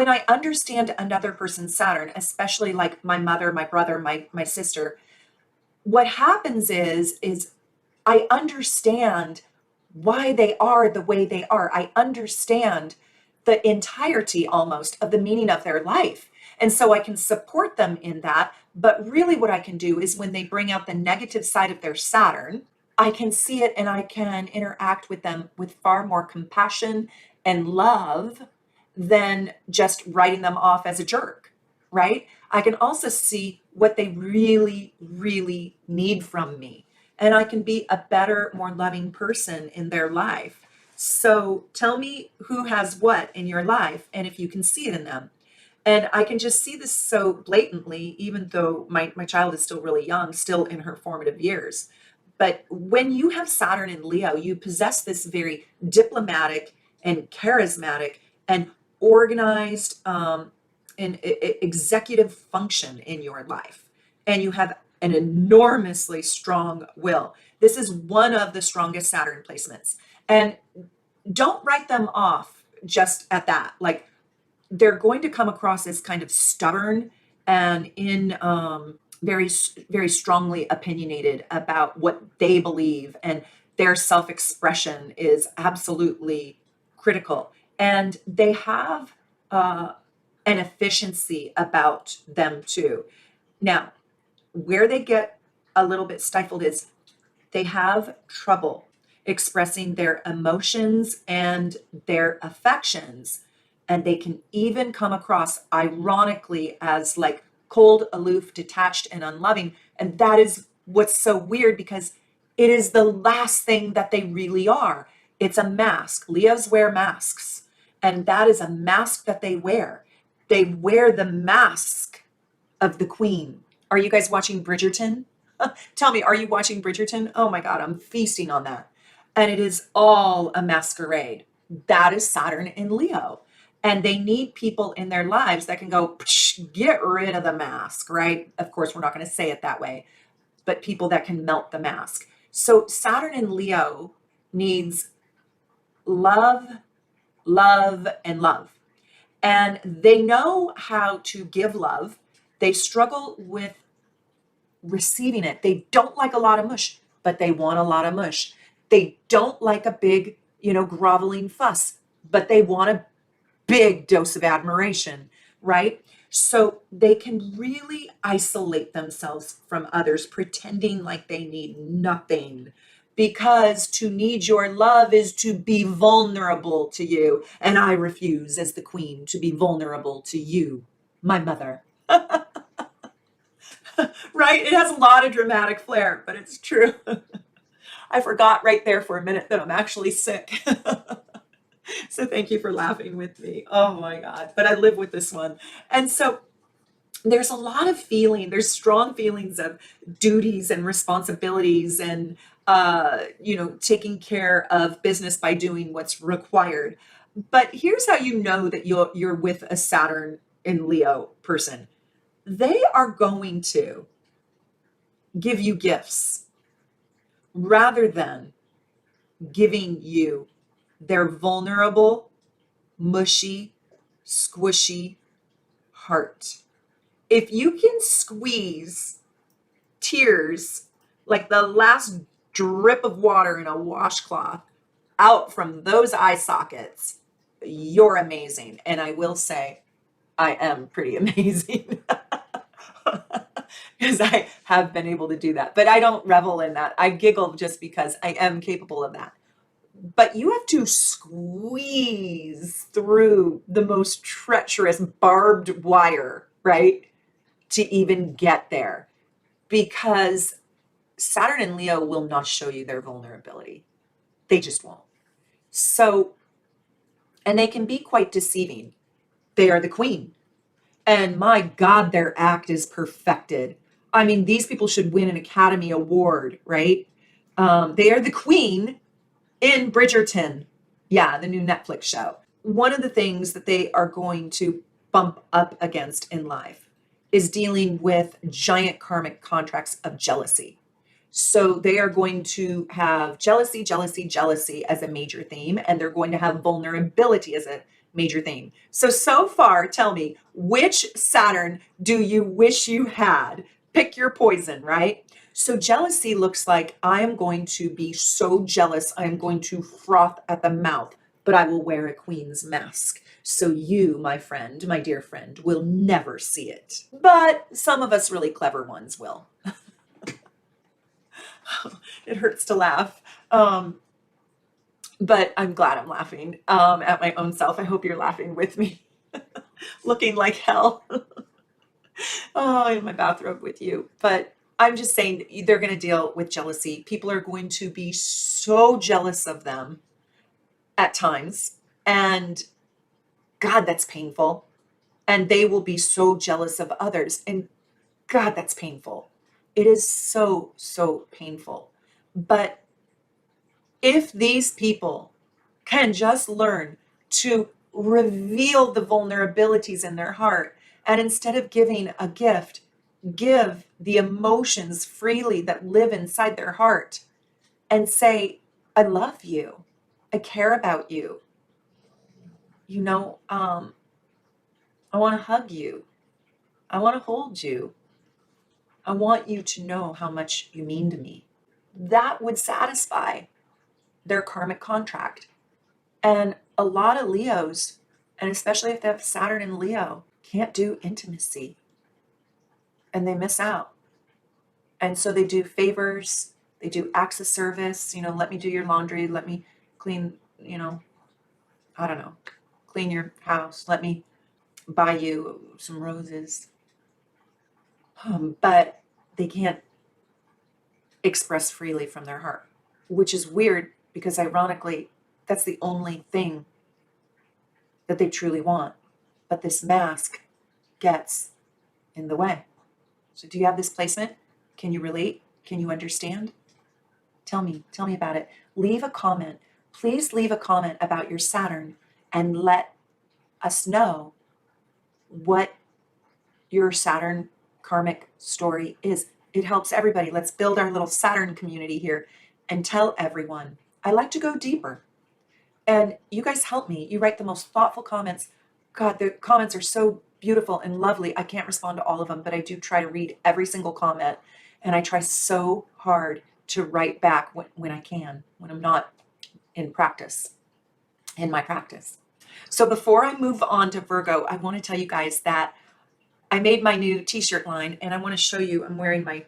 I understand another person's Saturn, especially like my mother, my brother, my sister, what happens is I understand why they are the way they are. I understand the entirety almost of the meaning of their life. And so I can support them in that. But really what I can do is, when they bring out the negative side of their Saturn, I can see it, and I can interact with them with far more compassion and love than just writing them off as a jerk, right? I can also see what they really, really need from me. And I can be a better, more loving person in their life. So tell me who has what in your life, and if you can see it in them. And I can just see this so blatantly, even though my child is still really young, still in her formative years. But when you have Saturn in Leo, you possess this very diplomatic and charismatic and organized executive function in your life. And you have an enormously strong will. This is one of the strongest Saturn placements. And don't write them off just at that. Like, they're going to come across as kind of stubborn and in very, very strongly opinionated about what they believe, and their self-expression is absolutely critical. And they have an efficiency about them too. Now, where they get a little bit stifled is they have trouble expressing their emotions and their affections. And they can even come across ironically as like cold, aloof, detached, and unloving. And that is what's so weird, because it is the last thing that they really are. It's a mask. Leos wear masks, and that is a mask that they wear. They wear the mask of the queen. Are you guys watching Bridgerton? Tell me, are you watching Bridgerton? Oh my God, I'm feasting on that. And it is all a masquerade. That is Saturn in Leo. And they need people in their lives that can go, get rid of the mask, right? Of course, we're not going to say it that way, but people that can melt the mask. So Saturn in Leo needs love, love, and love. And they know how to give love. They struggle with receiving it. They don't like a lot of mush, but they want a lot of mush. They don't like a big, groveling fuss, but they want a big dose of admiration, right? So they can really isolate themselves from others, pretending like they need nothing. Because to need your love is to be vulnerable to you. And I refuse, as the queen, to be vulnerable to you, my mother. Right? It has a lot of dramatic flair, but it's true. I forgot right there for a minute that I'm actually sick. So thank you for laughing with me. Oh my God. But I live with this one. And so there's a lot of there's strong feelings of duties and responsibilities and, taking care of business by doing what's required. But here's how you know that you're with a Saturn in Leo person. They are going to give you gifts rather than giving you their vulnerable, mushy, squishy heart. If you can squeeze tears like the last drip of water in a washcloth out from those eye sockets, you're amazing. And I will say, I am pretty amazing. Because I have been able to do that. But I don't revel in that. I giggle just because I am capable of that. But you have to squeeze through the most treacherous barbed wire, right? To even get there. Because Saturn and Leo will not show you their vulnerability. They just won't. So, and they can be quite deceiving. They are the queen. And my God, their act is perfected. I mean, these people should win an Academy Award, right? They are the queen in Bridgerton. Yeah, the new Netflix show. One of the things that they are going to bump up against in life is dealing with giant karmic contracts of jealousy. So they are going to have jealousy, jealousy, jealousy as a major theme, and they're going to have vulnerability as a major theme. So far, tell me, which Saturn do you wish you had? Pick your poison, right? So jealousy looks like I am going to be so jealous, I am going to froth at the mouth, but I will wear a queen's mask. So you, my friend, my dear friend, will never see it. But some of us really clever ones will. It hurts to laugh. But I'm glad I'm laughing at my own self. I hope you're laughing with me. Looking like hell. In my bathrobe with you. But I'm just saying they're going to deal with jealousy. People are going to be so jealous of them at times. And God, that's painful. And they will be so jealous of others. And God, that's painful. It is so, so painful. But if these people can just learn to reveal the vulnerabilities in their heart, and instead of giving a gift, give the emotions freely that live inside their heart, and say, I love you. I care about you. You know, I want to hug you. I want to hold you. I want you to know how much you mean to me. That would satisfy their karmic contract. And a lot of Leos, and especially if they have Saturn in Leo, can't do intimacy and they miss out. And so they do favors, they do acts of service, you know, let me do your laundry, let me clean, you know, I don't know, clean your house, let me buy you some roses. But they can't express freely from their heart, which is weird because ironically, that's the only thing that they truly want. But this mask gets in the way. So do you have this placement? Can you relate? Can you understand? Tell me about it. Leave a comment. Please leave a comment about your Saturn and let us know what your Saturn karmic story is. It helps everybody. Let's build our little Saturn community here and tell everyone. I like to go deeper. And you guys help me. You write the most thoughtful comments. God, the comments are so beautiful and lovely. I can't respond to all of them, but I do try to read every single comment. And I try so hard to write back when I can, when I'm not in practice, in my practice. So before I move on to Virgo, I want to tell you guys that I made my new t-shirt line, and I want to show you, I'm wearing my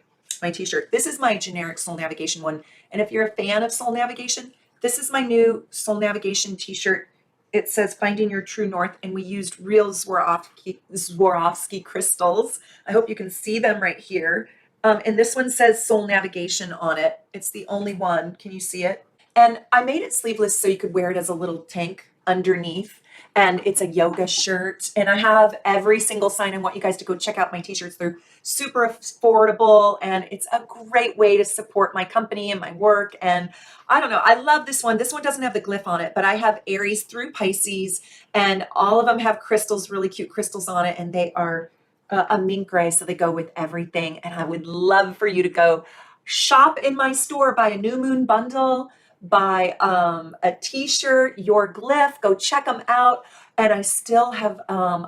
t-shirt. This is my generic soul navigation one. And if you're a fan of soul navigation, this is my new soul navigation t-shirt. It says Finding Your True North, and we used real Swarovski crystals. I hope you can see them right here. And this one says Soul Navigation on it. It's the only one. Can you see it? And I made it sleeveless so you could wear it as a little tank underneath. And it's a yoga shirt. And I have every single sign. I want you guys to go check out my t-shirts. They're super affordable. And it's a great way to support my company and my work. And I don't know. I love this one. This one doesn't have the glyph on it, but I have Aries through Pisces. And all of them have crystals, really cute crystals on it. And they are a mint gray, so they go with everything. And I would love for you to go shop in my store, buy a new moon bundle, buy a t-shirt, your glyph, go check them out. And I still have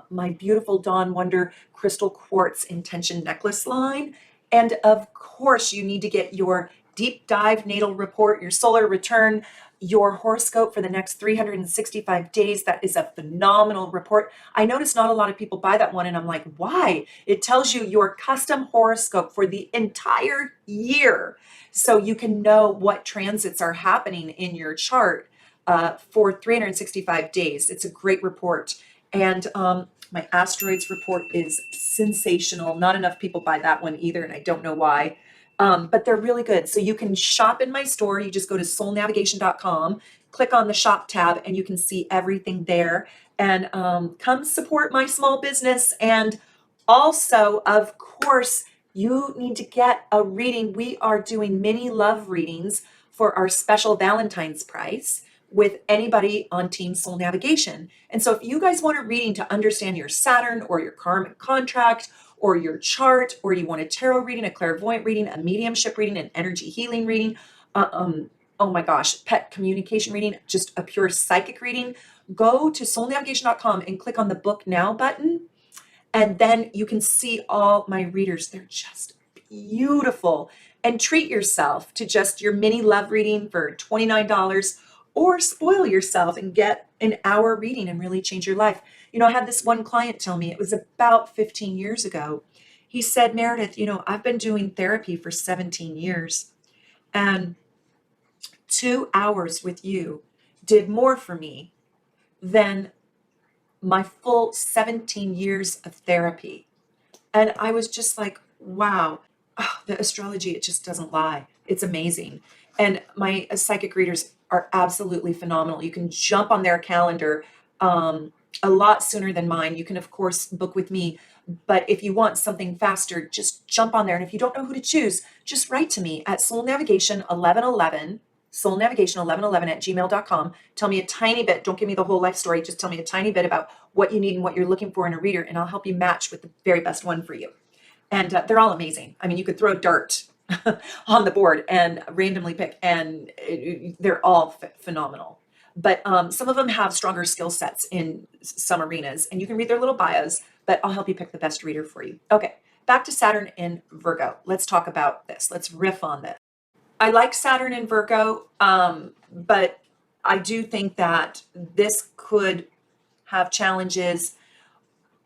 my beautiful Dawn Wonder crystal quartz intention necklace line. And of course, you need to get your deep dive natal report, your solar return, your horoscope for the next 365 days. That is a phenomenal report. I notice not a lot of people buy that one, and I'm like, why? It tells you your custom horoscope for the entire year, so you can know what transits are happening in your chart for 365 days. It's a great report. And my asteroids report is sensational. Not enough people buy that one either, and I don't know why. But they're really good. So you can shop in my store. You just go to soulnavigation.com, click on the shop tab, and you can see everything there. And come support my small business. And also, of course, you need to get a reading. We are doing mini love readings for our special Valentine's price with anybody on Team Soul Navigation. And so if you guys want a reading to understand your Saturn or your karmic contract or your chart, or you want a tarot reading, a clairvoyant reading, a mediumship reading, an energy healing reading, oh my gosh, pet communication reading, just a pure psychic reading, go to soulnavigation.com and click on the book now button. And then you can see all my readers. They're just beautiful. And treat yourself to just your mini love reading for $29, or spoil yourself and get an hour reading and really change your life. You know, I had this one client tell me, it was about 15 years ago. He said, Meredith, you know, I've been doing therapy for 17 years, and 2 hours with you did more for me than my full 17 years of therapy. And I was just like, wow, the astrology, it just doesn't lie. It's amazing. And my psychic readers are absolutely phenomenal. You can jump on their calendar a lot sooner than mine. You can, of course, book with me. But if you want something faster, just jump on there. And if you don't know who to choose, just write to me at soulnavigation1111, soulnavigation1111 @gmail.com. Tell me a tiny bit. Don't give me the whole life story. Just tell me a tiny bit about what you need and what you're looking for in a reader, and I'll help you match with the very best one for you. And they're all amazing. I mean, you could throw a dart on the board and randomly pick, and they're all phenomenal. But some of them have stronger skill sets in some arenas, and you can read their little bios, but I'll help you pick the best reader for you. Okay, back to Saturn in Virgo. Let's talk about this. Let's riff on this. I like Saturn in Virgo, but I do think that this could have challenges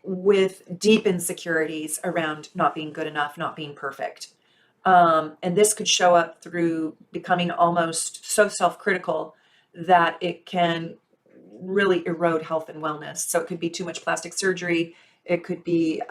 with deep insecurities around not being good enough, not being perfect. And this could show up through becoming almost so self-critical that it can really erode health and wellness. So it could be too much plastic surgery. It could be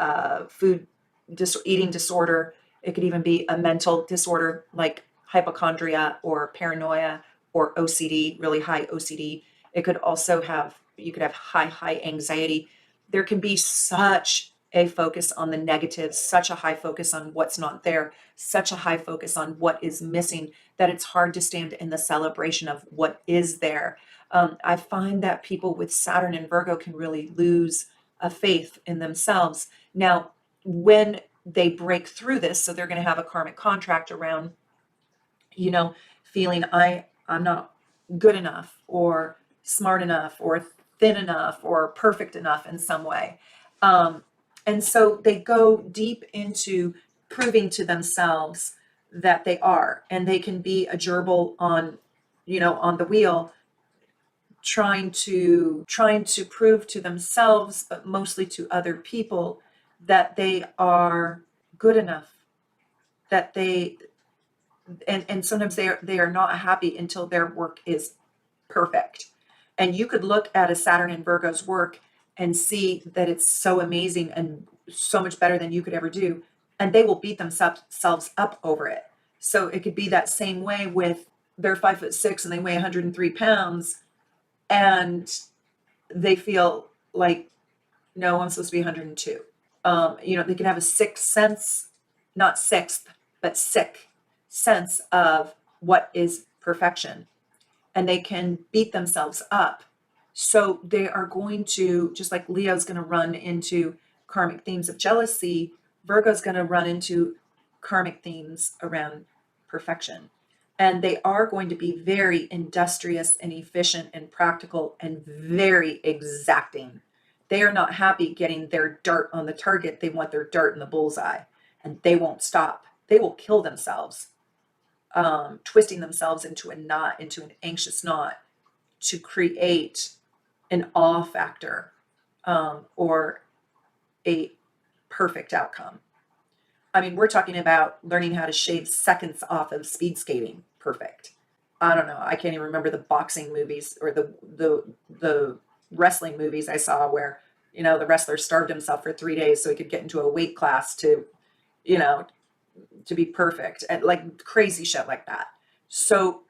eating disorder. It could even be a mental disorder like hypochondria or paranoia or OCD, really high OCD. It could also have, you could have high anxiety. There can be such a focus on the negatives, such a high focus on what's not there, such a high focus on what is missing, that it's hard to stand in the celebration of what is there. I find that people with Saturn and Virgo can really lose a faith in themselves. Now, when they break through this, so they're going to have a karmic contract around, feeling I'm not good enough or smart enough or thin enough or perfect enough in some way. And so they go deep into proving to themselves that they are, and they can be a gerbil on the wheel, trying to prove to themselves, but mostly to other people, that they are good enough, that and sometimes they are not happy until their work is perfect. And you could look at a Saturn in Virgo's work and see that it's so amazing and so much better than you could ever do, and they will beat themselves up over it. So it could be that same way with, they're 5'6" and they weigh 103 pounds, and they feel like, no, I'm supposed to be 102. They can have a sixth sense, not sixth, but sick sense of what is perfection, and they can beat themselves up. So they are going to, just like Leo's going to run into karmic themes of jealousy, Virgo's going to run into karmic themes around perfection. And they are going to be very industrious and efficient and practical and very exacting. They are not happy getting their dart on the target. They want their dart in the bullseye, and they won't stop. They will kill themselves, twisting themselves into a knot, into an anxious knot, to create an awe factor, or a perfect outcome. I mean, we're talking about learning how to shave seconds off of speed skating. Perfect. I don't know. I can't even remember the boxing movies or the wrestling movies I saw where, the wrestler starved himself for 3 days so he could get into a weight class to be perfect, and like crazy shit like that. So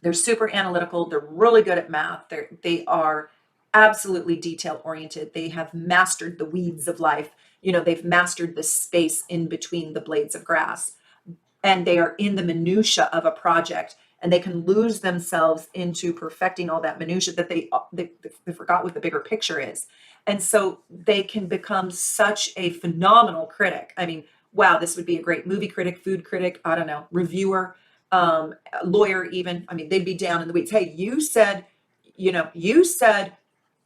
they're super analytical. They're really good at math. They are absolutely detail oriented. They have mastered the weeds of life. They've mastered the space in between the blades of grass, and they are in the minutia of a project, and they can lose themselves into perfecting all that minutia that they forgot what the bigger picture is. And so they can become such a phenomenal critic. I mean, wow, this would be a great movie critic, food critic, I don't know, reviewer, lawyer even. I mean, they'd be down in the weeds. Hey, you said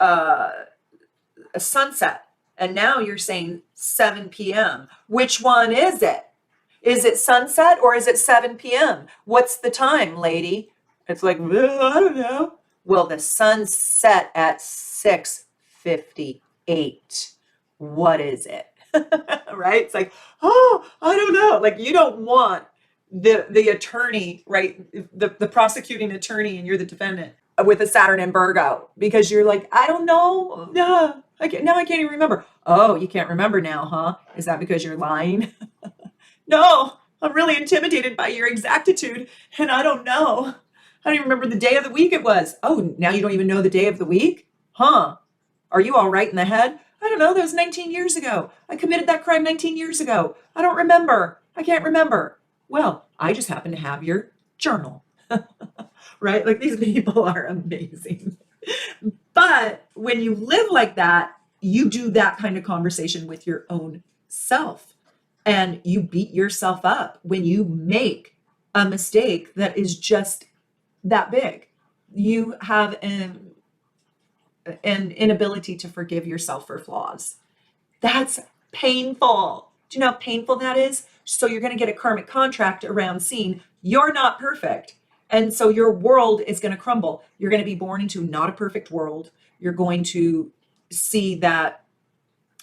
a sunset, and now you're saying 7 p.m. Which one is it? Is it sunset or is it 7 p.m.? What's the time, lady? It's like, well, I don't know. Well, the sun set at 6:58. What is it? Right? It's like, oh, I don't know. Like, you don't want the attorney, right? The prosecuting attorney, and you're the defendant with a Saturn and Virgo, because you're like, I don't know. I can't even remember. Oh, you can't remember now, huh? Is that because you're lying? No, I'm really intimidated by your exactitude, and I don't know. I don't even remember the day of the week it was. Oh, now you don't even know the day of the week? Huh? Are you all right in the head? I don't know. That was 19 years ago. I committed that crime 19 years ago. I don't remember. I can't remember. Well, I just happen to have your journal. Right? Like, these people are amazing. But when you live like that, you do that kind of conversation with your own self. and you beat yourself up when you make a mistake that is just that big. You have an inability to forgive yourself for flaws. That's painful. Do you know how painful that is? So you're going to get a karmic contract around seeing you're not perfect. And so your world is going to crumble. You're going to be born into not a perfect world. You're going to see that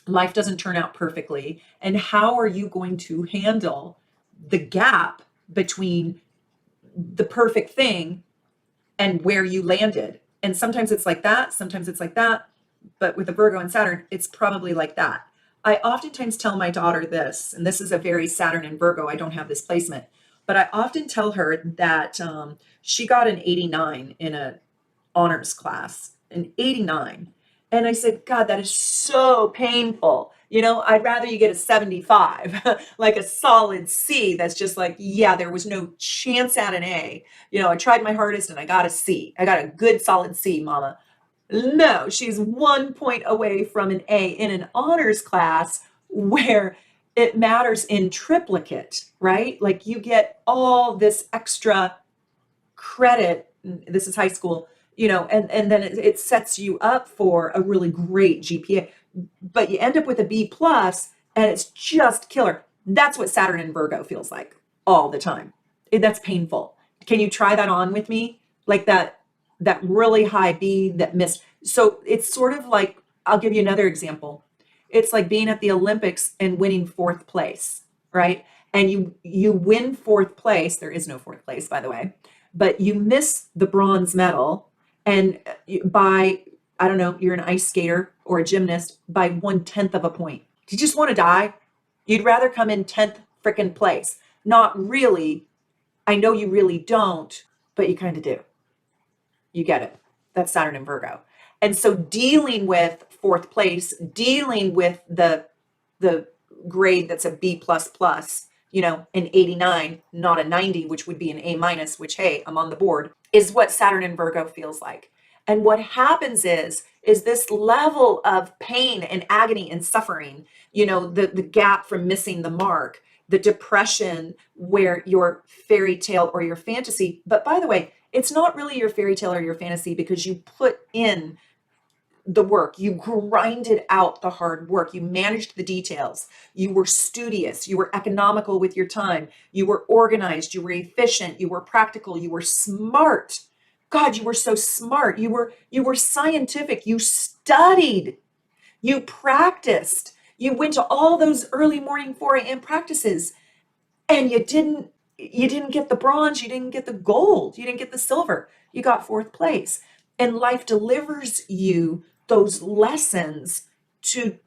life doesn't turn out perfectly. And how are you going to handle the gap between the perfect thing and where you landed? And sometimes it's like that, sometimes it's like that. But with the Virgo and Saturn, it's probably like that. I oftentimes tell my daughter this, and this is a very Saturn and Virgo. I don't have this placement, but I often tell her that she got an 89 in a honors class, an 89. And I said, God, that is so painful. You know, I'd rather you get a 75, like a solid C. That's just like, yeah, there was no chance at an A. You know, I tried my hardest and I got a C. I got a good solid C, mama. No, she's 1 point away from an A in an honors class where it matters in triplicate, right? Like you get all this extra credit. This is high school, you know, and then it sets you up for a really great GPA, but you end up with a B plus and it's just killer. That's what Saturn and Virgo feels like all the time. That's painful. Can you try that on with me? Like that really high B that missed. So it's sort of like, I'll give you another example. It's like being at the Olympics and winning fourth place, right? And you win fourth place. There is no fourth place, by the way, but you miss the bronze medal, and by, I don't know, you're an ice skater or a gymnast by 1/10 of a point. Do you just want to die? You'd rather come in 10th freaking place. Not really. I know you really don't, but you kind of do. You get it. That's Saturn and Virgo. And so dealing with fourth place, dealing with the grade that's a B plus plus, you know, an 89, not a 90, which would be an A minus, which, hey, I'm on the board, is what Saturn and Virgo feels like. And what happens is this level of pain and agony and suffering, you know, the gap from missing the mark, the depression where your fairy tale or your fantasy, but by the way, it's not really your fairy tale or your fantasy because you put in the work, you grinded out the hard work, you managed the details, you were studious, you were economical with your time, you were organized, you were efficient, you were practical, you were smart. God, you were so smart. You were scientific. You studied. You practiced. You went to all those early morning 4 a.m. practices, and you didn't get the bronze, you didn't get the gold, you didn't get the silver. You got fourth place. And life delivers you those lessons to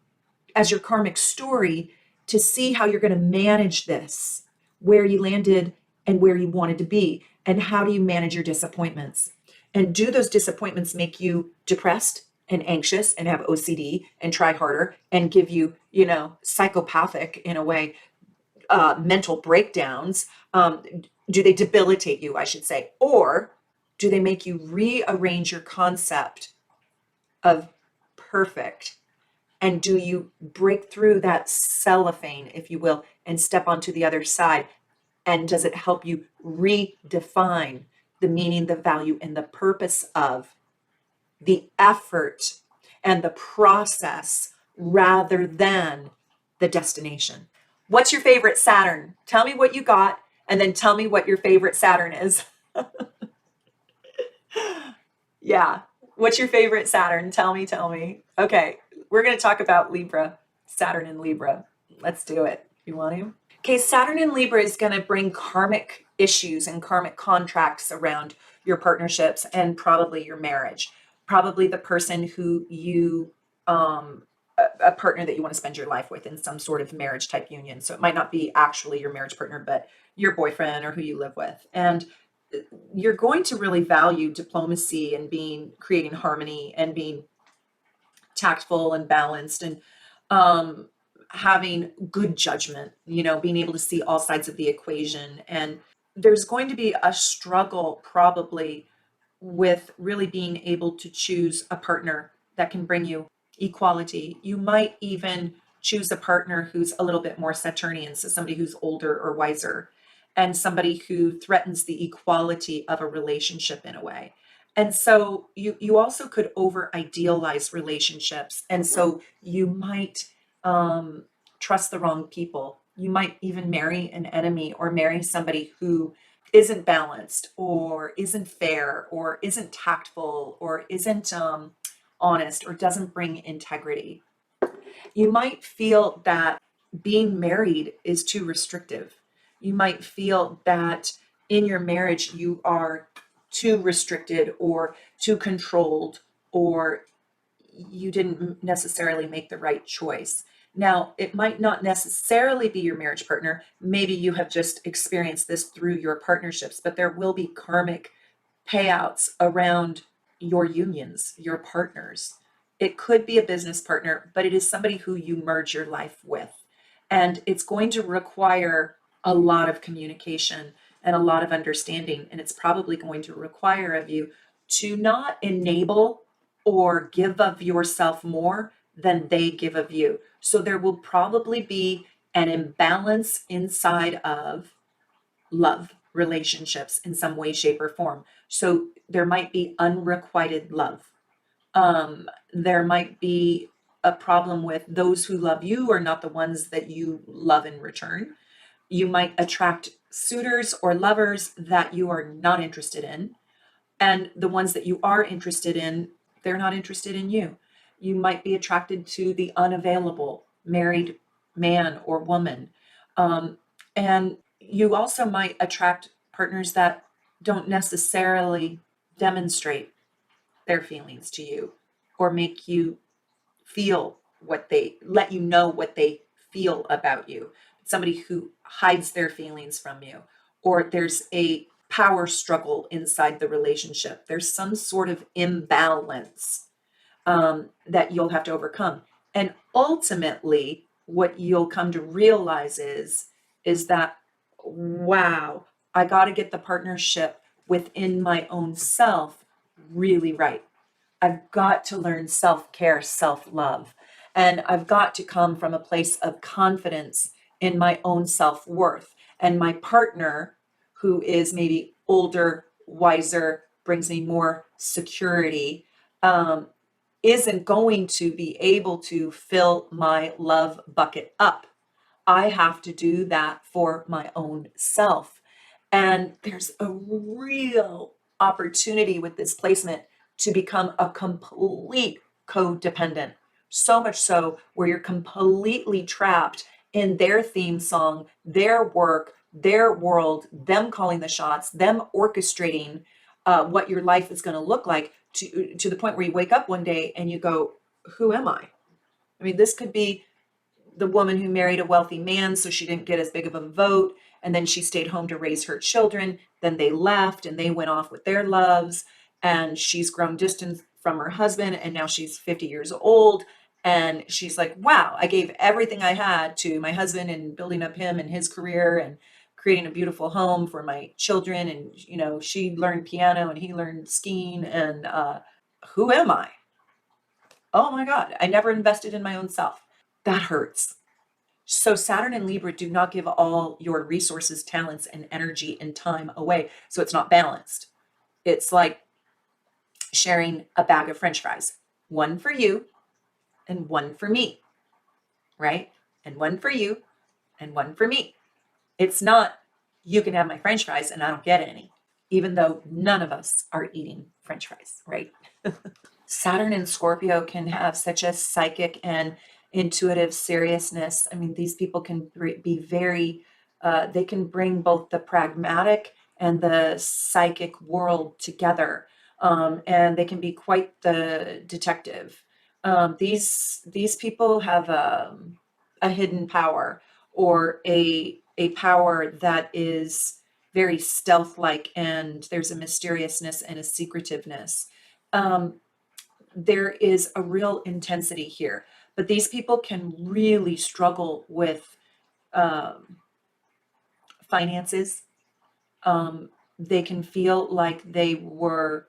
as your karmic story to see how you're going to manage this, where you landed and where you wanted to be, and how do you manage your disappointments. And do those disappointments make you depressed and anxious and have OCD and try harder and give you, you know, psychopathic in a way, mental breakdowns? Do they debilitate you, I should say? Or do they make you rearrange your concept of perfect? And do you break through that cellophane, if you will, and step onto the other side? And does it help you redefine the meaning, the value, and the purpose of the effort and the process rather than the destination? What's your favorite Saturn? Tell me what you got, and then tell me what your favorite Saturn is. Yeah. What's your favorite Saturn? Tell me, tell me. Okay. We're going to talk about Libra, Saturn and Libra. Let's do it. You want to? Okay. Saturn in Libra is going to bring karmic issues and karmic contracts around your partnerships and probably your marriage. Probably the person who you, a partner that you want to spend your life with in some sort of marriage type union. So it might not be actually your marriage partner, but your boyfriend or who you live with. And you're going to really value diplomacy and creating harmony and being tactful and balanced and having good judgment, you know, being able to see all sides of the equation. And there's going to be a struggle probably with really being able to choose a partner that can bring you equality. You might even choose a partner who's a little bit more Saturnian, so somebody who's older or wiser, and somebody who threatens the equality of a relationship in a way. And so you also could over idealize relationships, and so you might um, trust the wrong people. You might even marry an enemy or marry somebody who isn't balanced or isn't fair or isn't tactful or isn't honest or doesn't bring integrity. You might feel that being married is too restrictive. You might feel that in your marriage you are too restricted or too controlled, or you didn't necessarily make the right choice. Now, it might not necessarily be your marriage partner. Maybe you have just experienced this through your partnerships, but there will be karmic payouts around your unions, your partners. It could be a business partner, but it is somebody who you merge your life with. And it's going to require a lot of communication and a lot of understanding. And it's probably going to require of you to not enable or give of yourself more than they give of you. So there will probably be an imbalance inside of love relationships in some way, shape, or form. So there might be unrequited love. There might be a problem with those who love you are not the ones that you love in return. You might attract suitors or lovers that you are not interested in. And the ones that you are interested in, they're not interested in you. You might be attracted to the unavailable married man or woman. And you also might attract partners that don't necessarily demonstrate their feelings to you or make you feel what they let you know what they feel about you. Somebody who hides their feelings from you, or there's a power struggle inside the relationship. There's some sort of imbalance that you'll have to overcome. And ultimately, what you'll come to realize is that, wow, I got to get the partnership within my own self really right. I've got to learn self-care, self-love, and I've got to come from a place of confidence in my own self-worth. And my partner, who is maybe older, wiser, brings me more security, um, isn't going to be able to fill my love bucket up. I have to do that for my own self. And there's a real opportunity with this placement to become a complete codependent. So much so where you're completely trapped in their theme song, their work, their world, them calling the shots, them orchestrating what your life is going to look like, to the point where you wake up one day and you go, who am I? I mean, this could be the woman who married a wealthy man, so she didn't get as big of a vote. And then she stayed home to raise her children. Then they left and they went off with their loves. And she's grown distant from her husband. And now she's 50 years old. And she's like, wow, I gave everything I had to my husband and building up him and his career and creating a beautiful home for my children. And, she learned piano and he learned skiing. And who am I? Oh my God, I never invested in my own self. That hurts. So Saturn and Libra do not give all your resources, talents, and energy and time away. So it's not balanced. It's like sharing a bag of French fries, one for you and one for me, right? And one for you and one for me. It's not, you can have my French fries and I don't get any, even though none of us are eating French fries, right? Saturn and Scorpio can have such a psychic and intuitive seriousness. I mean, these people can be very, they can bring both the pragmatic and the psychic world together. And they can be quite the detective. These people have a hidden power, or a power that is very stealth-like, and there's a mysteriousness and a secretiveness. There is a real intensity here, but these people can really struggle with um, finances. They can feel like they were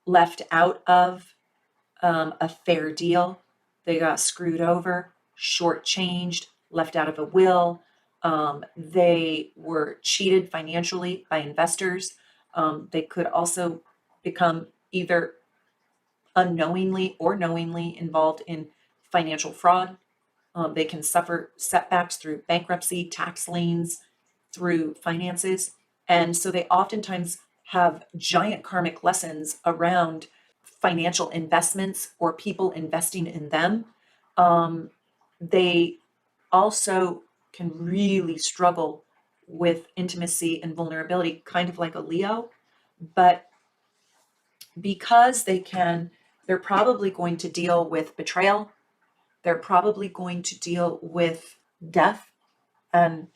left out of a fair deal. They got screwed over. shortchanged, left out of a will. They were cheated financially by investors. They could also become either unknowingly or knowingly involved in financial fraud. They can suffer setbacks through bankruptcy, tax liens, through finances. And so they oftentimes have giant karmic lessons around financial investments or people investing in them. They also can really struggle with intimacy and vulnerability, kind of like a Leo. But because they're probably going to deal with betrayal. They're probably going to deal with death and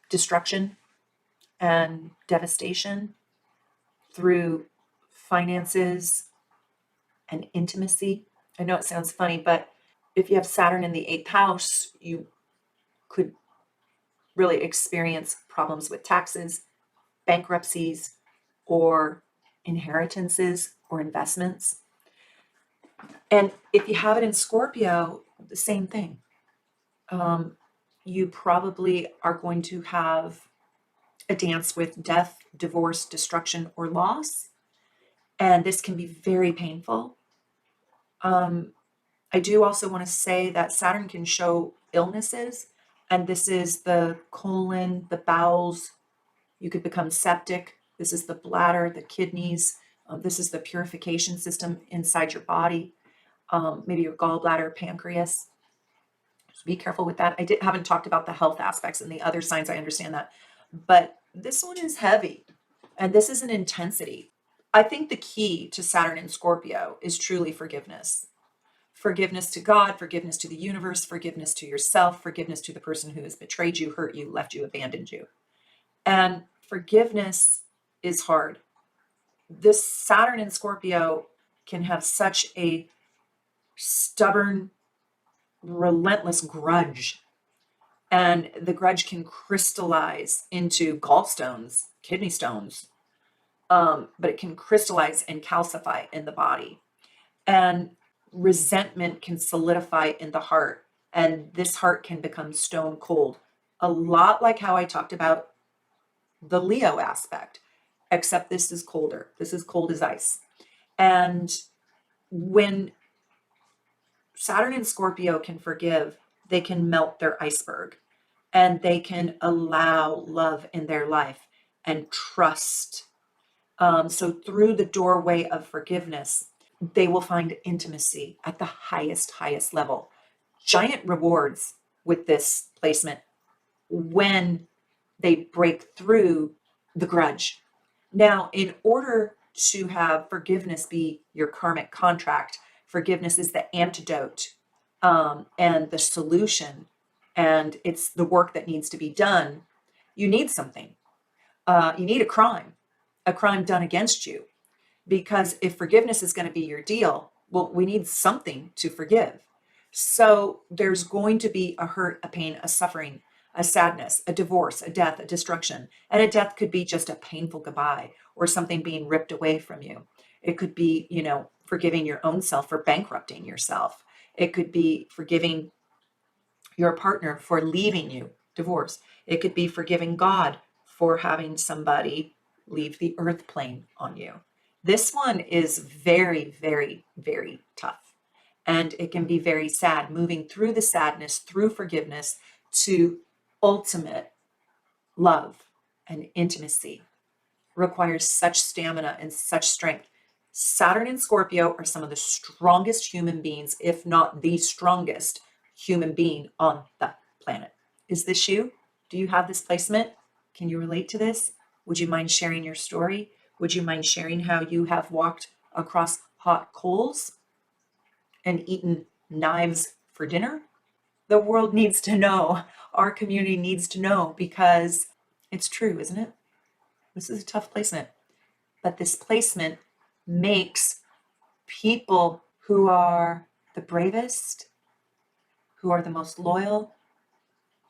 destruction and devastation through finances and intimacy. I know it sounds funny, but if you have Saturn in the 8th house, you could really experience problems with taxes, bankruptcies, or inheritances or investments. And if you have it in Scorpio, the same thing. You probably are going to have a dance with death, divorce, destruction, or loss. And this can be very painful. I do also want to say that Saturn can show illnesses, and this is the colon, the bowels. You could become septic. This is the bladder, the kidneys. This is the purification system inside your body. Maybe your gallbladder, pancreas. So be careful with that. Haven't talked about the health aspects and the other signs. I understand that. But this one is heavy, and this is an intensity. I think the key to Saturn in Scorpio is truly forgiveness. Forgiveness to God, forgiveness to the universe, forgiveness to yourself, forgiveness to the person who has betrayed you, hurt you, left you, abandoned you. And forgiveness is hard. This Saturn in Scorpio can have such a stubborn, relentless grudge. And the grudge can crystallize into gallstones, kidney stones, but it can crystallize and calcify in the body. And resentment can solidify in the heart. And this heart can become stone cold. A lot like how I talked about the Leo aspect, except this is colder. This is cold as ice. And when Saturn and Scorpio can forgive, they can melt their iceberg, and they can allow love in their life and trust. So through the doorway of forgiveness, they will find intimacy at the highest level. Giant rewards with this placement when they break through the grudge. Now, in order to have forgiveness be your karmic contract, forgiveness is the antidote and the solution, and it's the work that needs to be done. You need something. You need a crime done against you. Because if forgiveness is going to be your deal, well, we need something to forgive. So there's going to be a hurt, a pain, a suffering, a sadness, a divorce, a death, a destruction. And a death could be just a painful goodbye or something being ripped away from you. It could be, forgiving your own self for bankrupting yourself. It could be forgiving your partner for leaving you, divorce. It could be forgiving God for having somebody leave the earth plane on you. This one is very, very, very tough. And it can be very sad, moving through the sadness, through forgiveness to ultimate love and intimacy. Requires such stamina and such strength. Saturn and Scorpio are some of the strongest human beings, if not the strongest human being on the planet. Is this you? Do you have this placement? Can you relate to this? Would you mind sharing your story? Would you mind sharing how you have walked across hot coals and eaten knives for dinner? The world needs to know. Our community needs to know, because it's true, isn't it? This is a tough placement. But this placement makes people who are the bravest, who are the most loyal.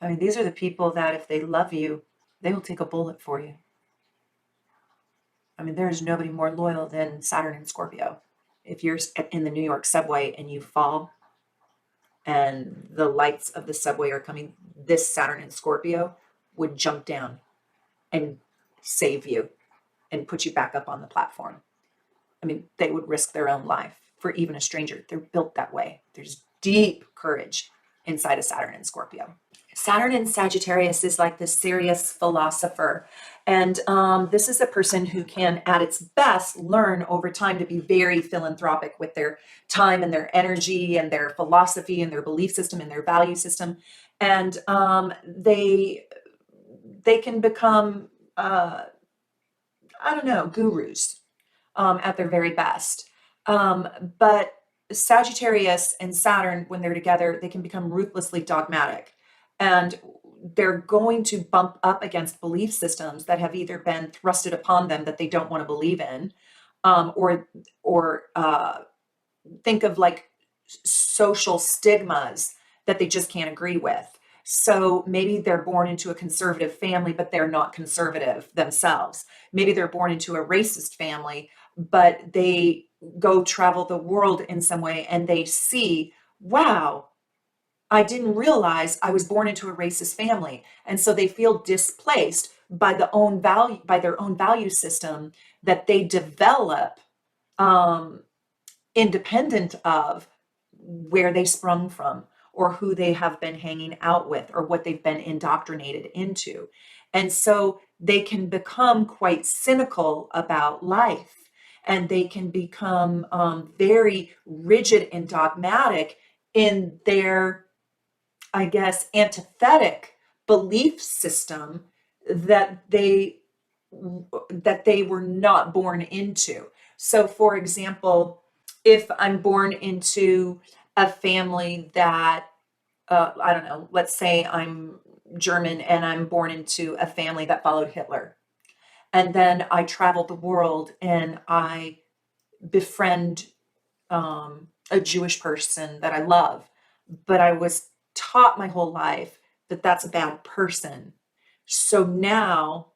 I mean, these are the people that if they love you, they will take a bullet for you. I mean, there is nobody more loyal than Saturn and Scorpio. If you're in the New York subway and you fall, and the lights of the subway are coming, this Saturn in Scorpio would jump down and save you and put you back up on the platform. I mean, they would risk their own life for even a stranger. They're built that way. There's deep courage inside of Saturn and Scorpio. Saturn in Sagittarius is like this serious philosopher. And this is a person who can, at its best, learn over time to be very philanthropic with their time and their energy and their philosophy and their belief system and their value system. And they can become, I don't know, gurus at their very best. But Sagittarius and Saturn, when they're together, they can become ruthlessly dogmatic. And they're going to bump up against belief systems that have either been thrusted upon them that they don't want to believe in, or think of like social stigmas that they just can't agree with. So maybe they're born into a conservative family, but they're not conservative themselves. Maybe they're born into a racist family, but they go travel the world in some way and they see, wow, I didn't realize I was born into a racist family. And so they feel displaced by their own value system that they develop independent of where they sprung from or who they have been hanging out with or what they've been indoctrinated into. And so they can become quite cynical about life, and they can become very rigid and dogmatic in their, I guess, antithetic belief system that they were not born into. So for example, if I'm born into a family that, I don't know, let's say I'm German and I'm born into a family that followed Hitler. And then I travel the world and I befriend a Jewish person that I love, but I was taught my whole life that that's a bad person. So now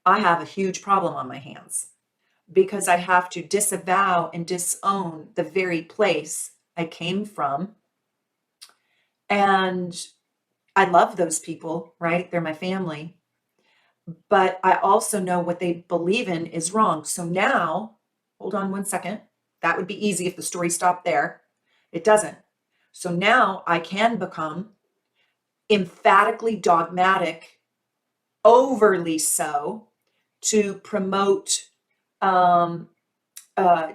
I have a huge problem on my hands because I have to disavow and disown the very place I came from. And I love those people, right? They're my family. But I also know what they believe in is wrong. So now, hold on one second. That would be easy if the story stopped there. It doesn't. So now I can become emphatically dogmatic, overly so, to promote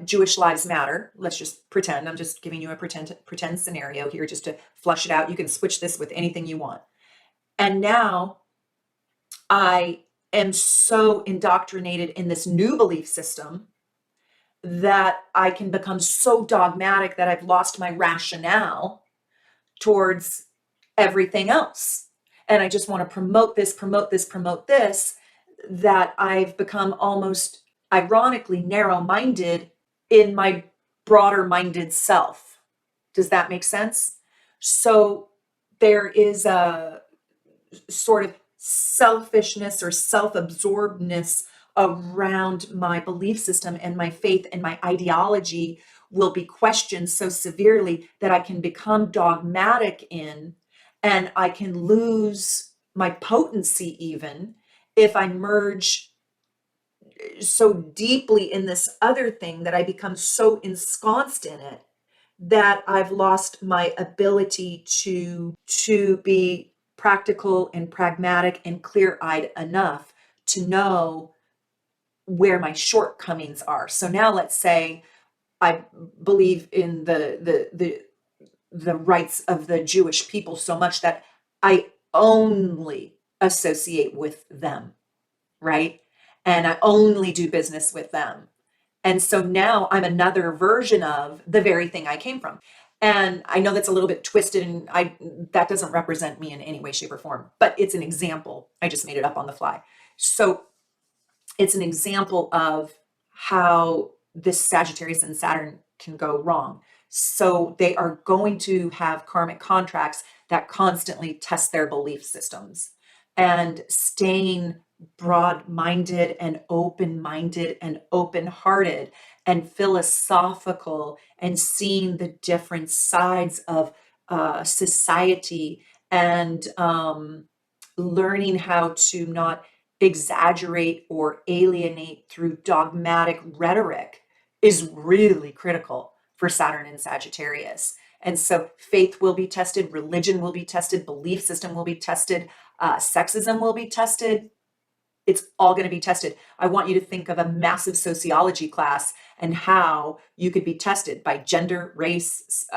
Jewish Lives Matter. Let's just pretend. I'm just giving you a pretend scenario here just to flush it out. You can switch this with anything you want. And now I am so indoctrinated in this new belief system that I can become so dogmatic that I've lost my rationale towards everything else. And I just want to promote this, that I've become almost ironically narrow-minded in my broader minded self. Does that make sense? So there is a sort of selfishness or self-absorbedness around my belief system, and my faith and my ideology will be questioned so severely that I can become dogmatic in, and I can lose my potency even if I merge so deeply in this other thing that I become so ensconced in it that I've lost my ability to be practical and pragmatic and clear-eyed enough to know where my shortcomings are. So now let's say I believe in the rights of the Jewish people so much that I only associate with them, right? And I only do business with them. And so now I'm another version of the very thing I came from. And I know that's a little bit twisted, and that doesn't represent me in any way, shape, or form, but it's an example. I just made it up on the fly. So it's an example of how this Sagittarius and Saturn can go wrong. So they are going to have karmic contracts that constantly test their belief systems, and staying broad-minded and open-minded and open-hearted and philosophical and seeing the different sides of society, and learning how to not exaggerate or alienate through dogmatic rhetoric is really critical for Saturn in Sagittarius. And so faith will be tested, religion will be tested, belief system will be tested, sexism will be tested. It's all going to be tested. I want you to think of a massive sociology class and how you could be tested by gender, race,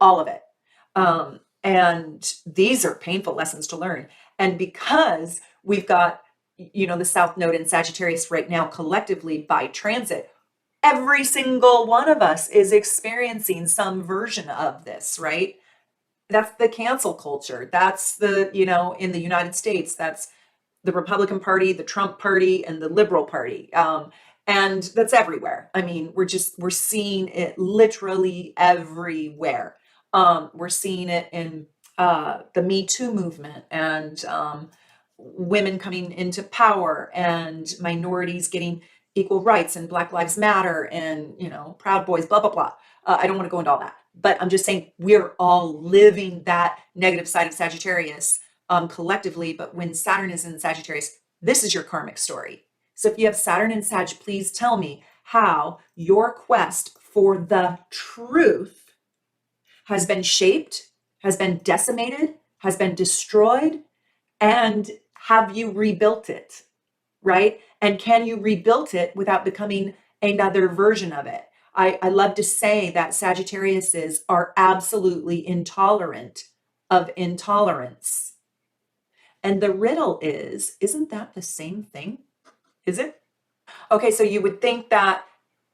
all of it. And these are painful lessons to learn. And because we've got, the South Node in Sagittarius right now collectively by transit, every single one of us is experiencing some version of this, right? That's the cancel culture. That's in the United States, that's the Republican Party, the Trump Party, and the Liberal Party. And that's everywhere. I mean, we're seeing it literally everywhere. We're seeing it in the Me Too movement, and women coming into power, and minorities getting equal rights, and Black Lives Matter, and Proud Boys, blah blah blah. I don't want to go into all that, but I'm just saying we're all living that negative side of Sagittarius collectively. But when Saturn is in Sagittarius, this is your karmic story. So if you have Saturn in Sag, please tell me how your quest for the truth has been shaped, has been decimated, has been destroyed, and have you rebuilt it, right? And can you rebuild it without becoming another version of it? I love to say that Sagittariuses are absolutely intolerant of intolerance. And the riddle is, isn't that the same thing? Is it? Okay, so you would think that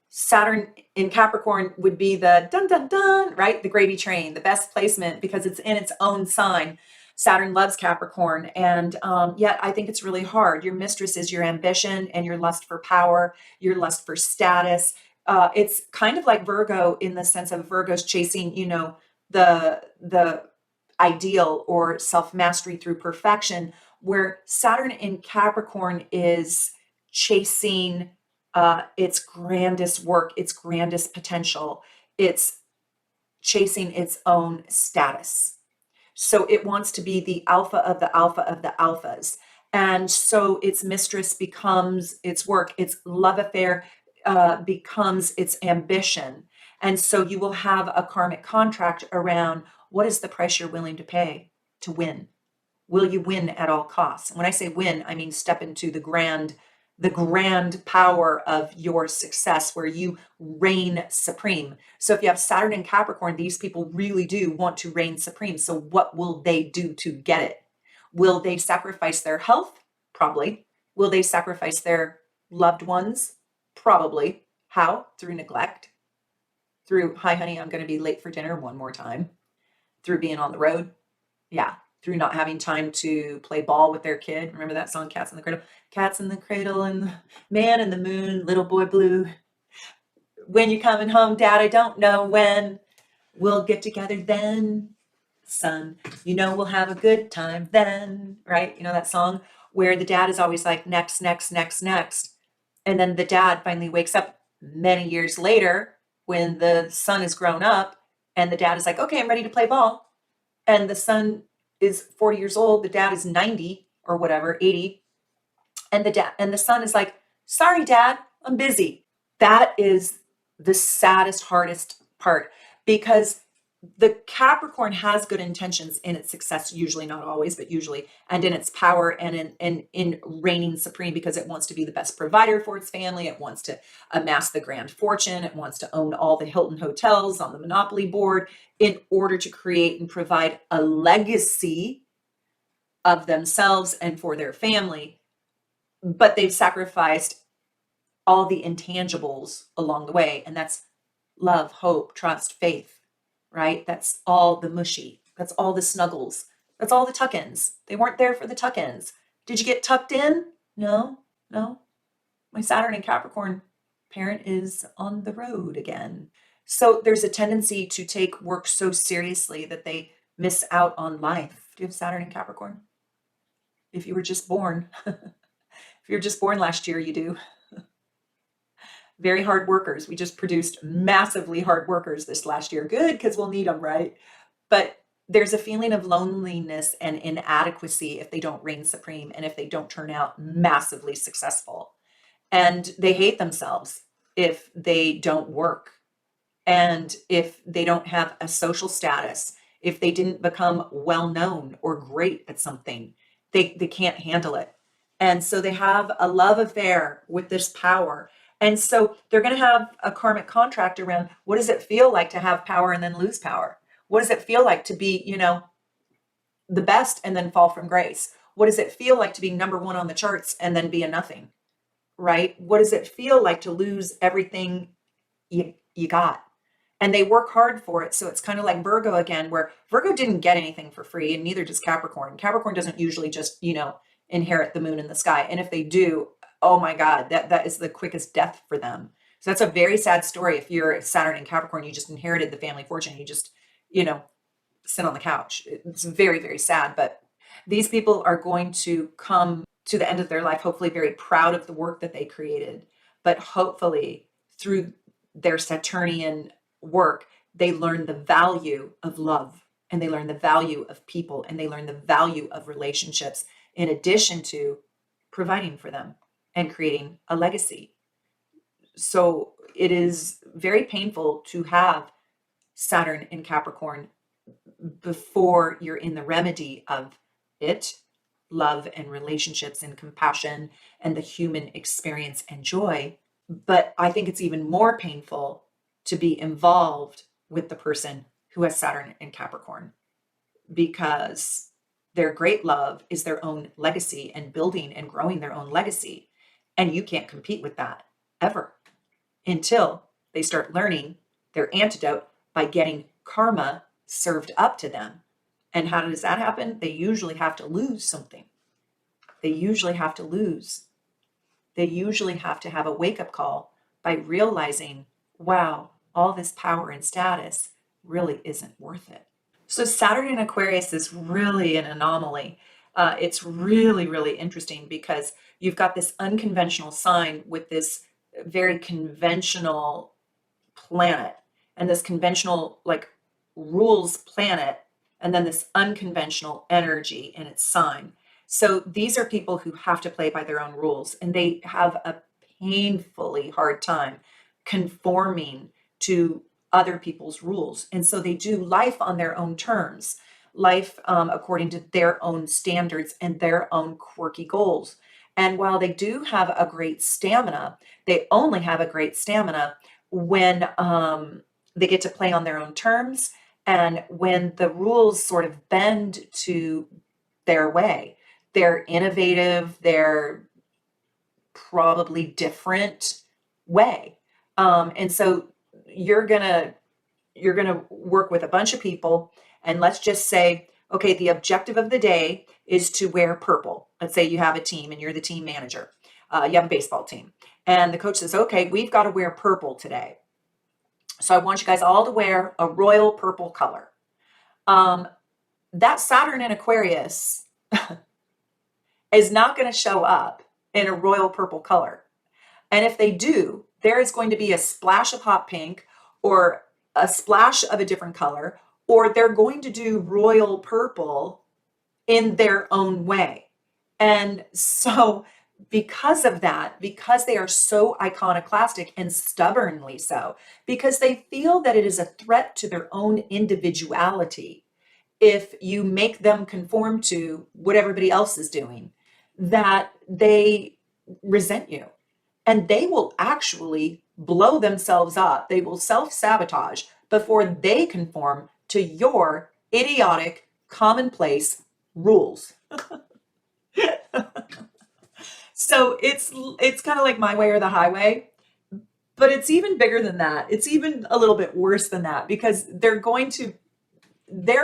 Saturn in Capricorn would be the dun dun dun, right? The gravy train, the best placement because it's in its own sign. Saturn loves Capricorn, and yet I think it's really hard. Your mistress is your ambition and your lust for power, your lust for status. It's kind of like Virgo in the sense of Virgo's chasing, the ideal or self-mastery through perfection, where Saturn in Capricorn is chasing its grandest work, its grandest potential. It's chasing its own status. So it wants to be the alpha of the alpha of the alphas. And so its mistress becomes its work, its love affair becomes its ambition. And so you will have a karmic contract around what is the price you're willing to pay to win? Will you win at all costs? And when I say win, I mean step into the grand power of your success where you reign supreme. So if you have Saturn in Capricorn, these people really do want to reign supreme. So what will they do to get it? Will they sacrifice their health? Probably. Will they sacrifice their loved ones? Probably. How? Through neglect. Through, hi honey, I'm going to be late for dinner one more time. Through being on the road. Yeah. Through not having time to play ball with their kid. Remember that song, Cats in the Cradle? Cats in the Cradle and the Man in the Moon, Little Boy Blue. When you coming home, Dad? I don't know when. We'll get together then, son. We'll have a good time then, right? You know that song where the dad is always like, next, next, next, next. And then the dad finally wakes up many years later when the son is grown up and the dad is like, okay, I'm ready to play ball. And the son is 40 years old. The dad is 90 or whatever, 80. And the son is like, sorry, Dad, I'm busy. That is the saddest, hardest part because the Capricorn has good intentions in its success, usually, not always, but usually, and in its power and in reigning supreme because it wants to be the best provider for its family. It wants to amass the grand fortune. It wants to own all the Hilton hotels on the Monopoly board in order to create and provide a legacy of themselves and for their family. But they've sacrificed all the intangibles along the way, and that's love, hope, trust, faith, right? That's all the mushy. That's all the snuggles. That's all the tuck-ins. They weren't there for the tuck-ins. Did you get tucked in? No. My Saturn and Capricorn parent is on the road again. So there's a tendency to take work so seriously that they miss out on life. Do you have Saturn and Capricorn? If you were just born, if you're just born last year, you do. Very hard workers. We just produced massively hard workers this last year. Good, because we'll need them, right? But there's a feeling of loneliness and inadequacy if they don't reign supreme and if they don't turn out massively successful. And they hate themselves if they don't work, and if they don't have a social status, if they didn't become well known or great at something, they can't handle it. And so they have a love affair with this power. And so they're going to have a karmic contract around, what does it feel like to have power and then lose power? What does it feel like to be, the best and then fall from grace? What does it feel like to be number one on the charts and then be a nothing? Right? What does it feel like to lose everything you got? And they work hard for it. So it's kind of like Virgo again, where Virgo didn't get anything for free, and neither does Capricorn. Capricorn doesn't usually just, inherit the moon in the sky. And if they do, oh my God, that is the quickest death for them. So that's a very sad story. If you're Saturn in Capricorn, you just inherited the family fortune. You just, sit on the couch. It's very, very sad. But these people are going to come to the end of their life, hopefully very proud of the work that they created. But hopefully through their Saturnian work, they learn the value of love, and they learn the value of people, and they learn the value of relationships, in addition to providing for them and creating a legacy. So it is very painful to have Saturn in Capricorn before you're in the remedy of it, love and relationships and compassion and the human experience and joy. But I think it's even more painful to be involved with the person who has Saturn in Capricorn, because their great love is their own legacy and building and growing their own legacy. And you can't compete with that ever until they start learning their antidote by getting karma served up to them. And how does that happen? They usually have to lose something. They usually have to lose. They usually have to have a wake-up call by realizing, wow, all this power and status really isn't worth it. So Saturn in Aquarius is really an anomaly. It's really, really interesting because you've got this unconventional sign with this very conventional planet and this conventional rules planet, and then this unconventional energy in its sign. So these are people who have to play by their own rules, and they have a painfully hard time conforming to other people's rules. And so they do life on their own terms, life according to their own standards and their own quirky goals. And while they do have a great stamina, they only have a great stamina when they get to play on their own terms, and when the rules sort of bend to their way. They're innovative, they're probably different way. And so you're gonna work with a bunch of people, and let's just say, okay, the objective of the day is to wear purple. Let's say you have a team and you're the team manager. You have a baseball team, and the coach says, okay, we've got to wear purple today. So I want you guys all to wear a royal purple color. That Saturn in Aquarius is not going to show up in a royal purple color. And if they do, there is going to be a splash of hot pink or a splash of a different color, or they're going to do royal purple in their own way. And so because of that, because they are so iconoclastic and stubbornly so, because they feel that it is a threat to their own individuality if you make them conform to what everybody else is doing, that they resent you. And they will actually blow themselves up. They will self-sabotage before they conform to your idiotic, commonplace rules. So it's kind of like my way or the highway, but it's even bigger than that. It's even a little bit worse than that, because their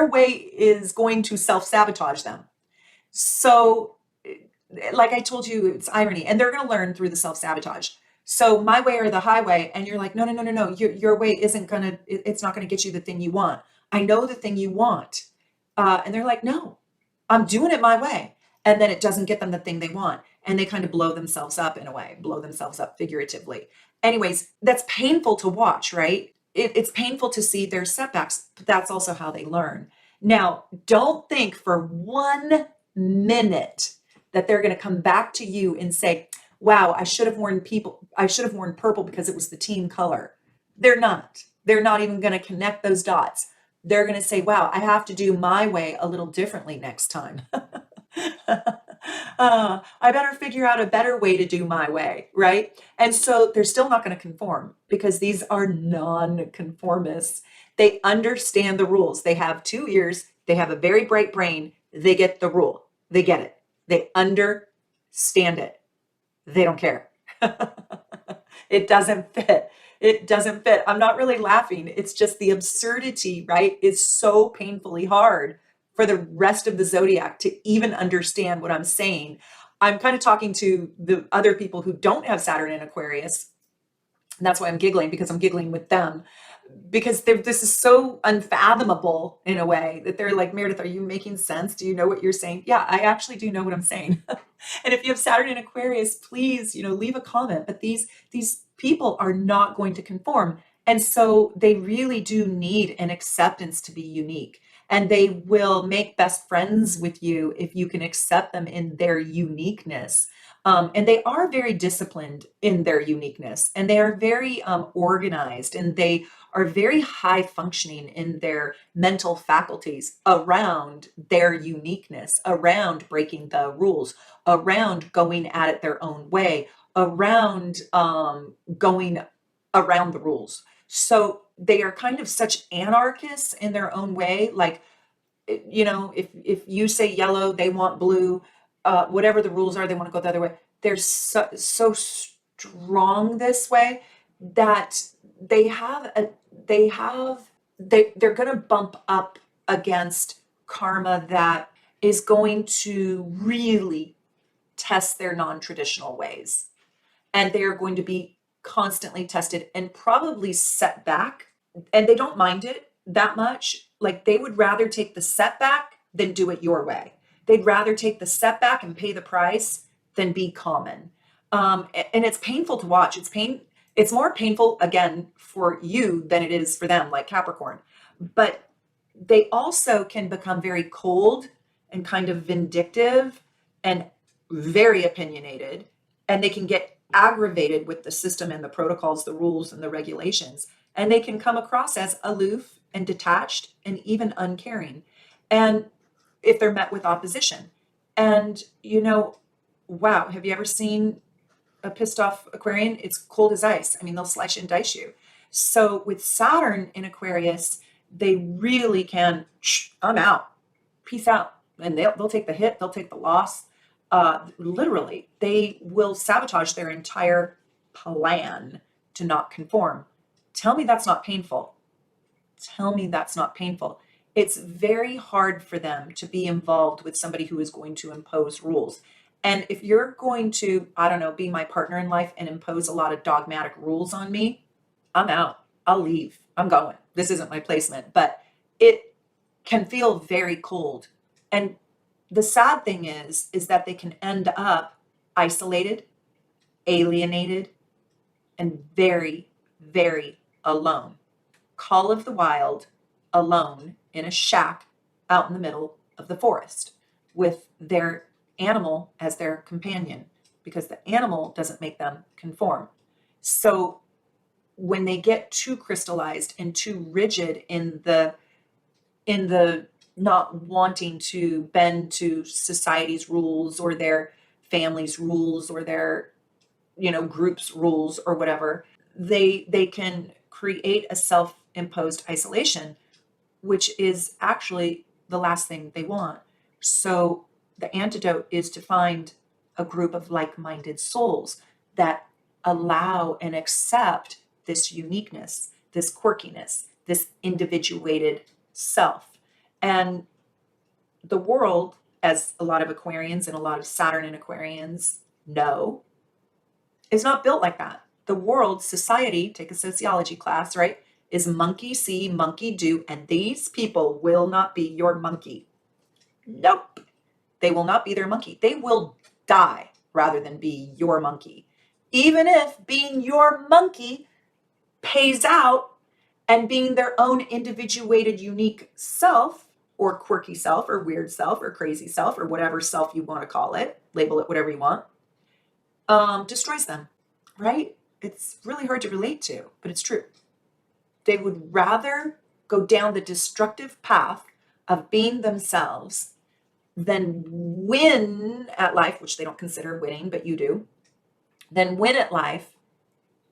way is going to self-sabotage them. So like I told you, it's irony, and they're going to learn through the self-sabotage. So my way or the highway, and you're like, no, your way isn't gonna, it's not going to get you the thing you want. I know the thing you want. And they're like, no, I'm doing it my way. And then it doesn't get them the thing they want. And they kind of blow themselves up in a way, blow themselves up figuratively. Anyways, that's painful to watch, right? It's painful to see their setbacks, but that's also how they learn. Now, don't think for 1 minute that they're going to come back to you and say, wow, I should have worn purple because it was the team color. They're not. They're not even going to connect those dots. They're going to say, wow, I have to do my way a little differently next time. I better figure out a better way to do my way, right? And so they're still not going to conform because these are non-conformists. They understand the rules. They have 2 ears. They have a very bright brain. They get the rule. They get it. They understand it. They don't care. It doesn't fit. It doesn't fit. I'm not really laughing. It's just the absurdity, right? Is so painfully hard for the rest of the zodiac to even understand what I'm saying. I'm kind of talking to the other people who don't have Saturn in Aquarius. And that's why I'm giggling, because I'm giggling with them, because this is so unfathomable in a way that they're like, Meredith, are you making sense? Do you know what you're saying? Yeah, I actually do know what I'm saying. And if you have Saturn in Aquarius, please, leave a comment. But these people are not going to conform. And so they really do need an acceptance to be unique. And they will make best friends with you if you can accept them in their uniqueness. And they are very disciplined in their uniqueness, and they are very organized, and they are very high functioning in their mental faculties around their uniqueness, around breaking the rules, around going at it their own way, around going around the rules. So they are kind of such anarchists in their own way. Like, if you say yellow, they want blue, whatever the rules are, they want to go the other way. They're so strong this way that they're going to bump up against karma that is going to really test their non-traditional ways. And they are going to be constantly tested and probably set back. And they don't mind it that much. Like, they would rather take the setback than do it your way. They'd rather take the setback and pay the price than be common. And it's painful to watch. It's more painful, again, for you than it is for them, like Capricorn. But they also can become very cold and kind of vindictive and very opinionated. And they can get aggravated with the system and the protocols, the rules and the regulations. And they can come across as aloof and detached and even uncaring. And if they're met with opposition. And, wow, have you ever seen a pissed off Aquarian? It's cold as ice. I mean, they'll slice and dice you. So with Saturn in Aquarius, they really can, I'm out, peace out. And they'll take the hit, they'll take the loss. Literally, they will sabotage their entire plan to not conform. Tell me that's not painful. Tell me that's not painful. It's very hard for them to be involved with somebody who is going to impose rules. And if you're going to, I don't know, be my partner in life and impose a lot of dogmatic rules on me, I'm out. I'll leave. I'm going. This isn't my placement. But it can feel very cold. And the sad thing is that they can end up isolated, alienated, and very, very alone. Call of the Wild, alone in a shack out in the middle of the forest with their animal as their companion, because the animal doesn't make them conform. So when they get too crystallized and too rigid in the not wanting to bend to society's rules or their family's rules or their group's rules or whatever, they can create a self-imposed isolation, which is actually the last thing they want. So the antidote is to find a group of like-minded souls that allow and accept this uniqueness, this quirkiness, this individuated self. And the world, as a lot of Aquarians and a lot of Saturn and Aquarians know, is not built like that. The world, society, take a sociology class, right, is monkey see, monkey do, and these people will not be your monkey. Nope. They will not be their monkey. They will die rather than be your monkey. Even if being your monkey pays out and being their own individuated, unique self or quirky self or weird self or crazy self or whatever self you want to call it, label it whatever you want, destroys them, right? It's really hard to relate to, but it's true. They would rather go down the destructive path of being themselves than win at life, which they don't consider winning, but you do, than win at life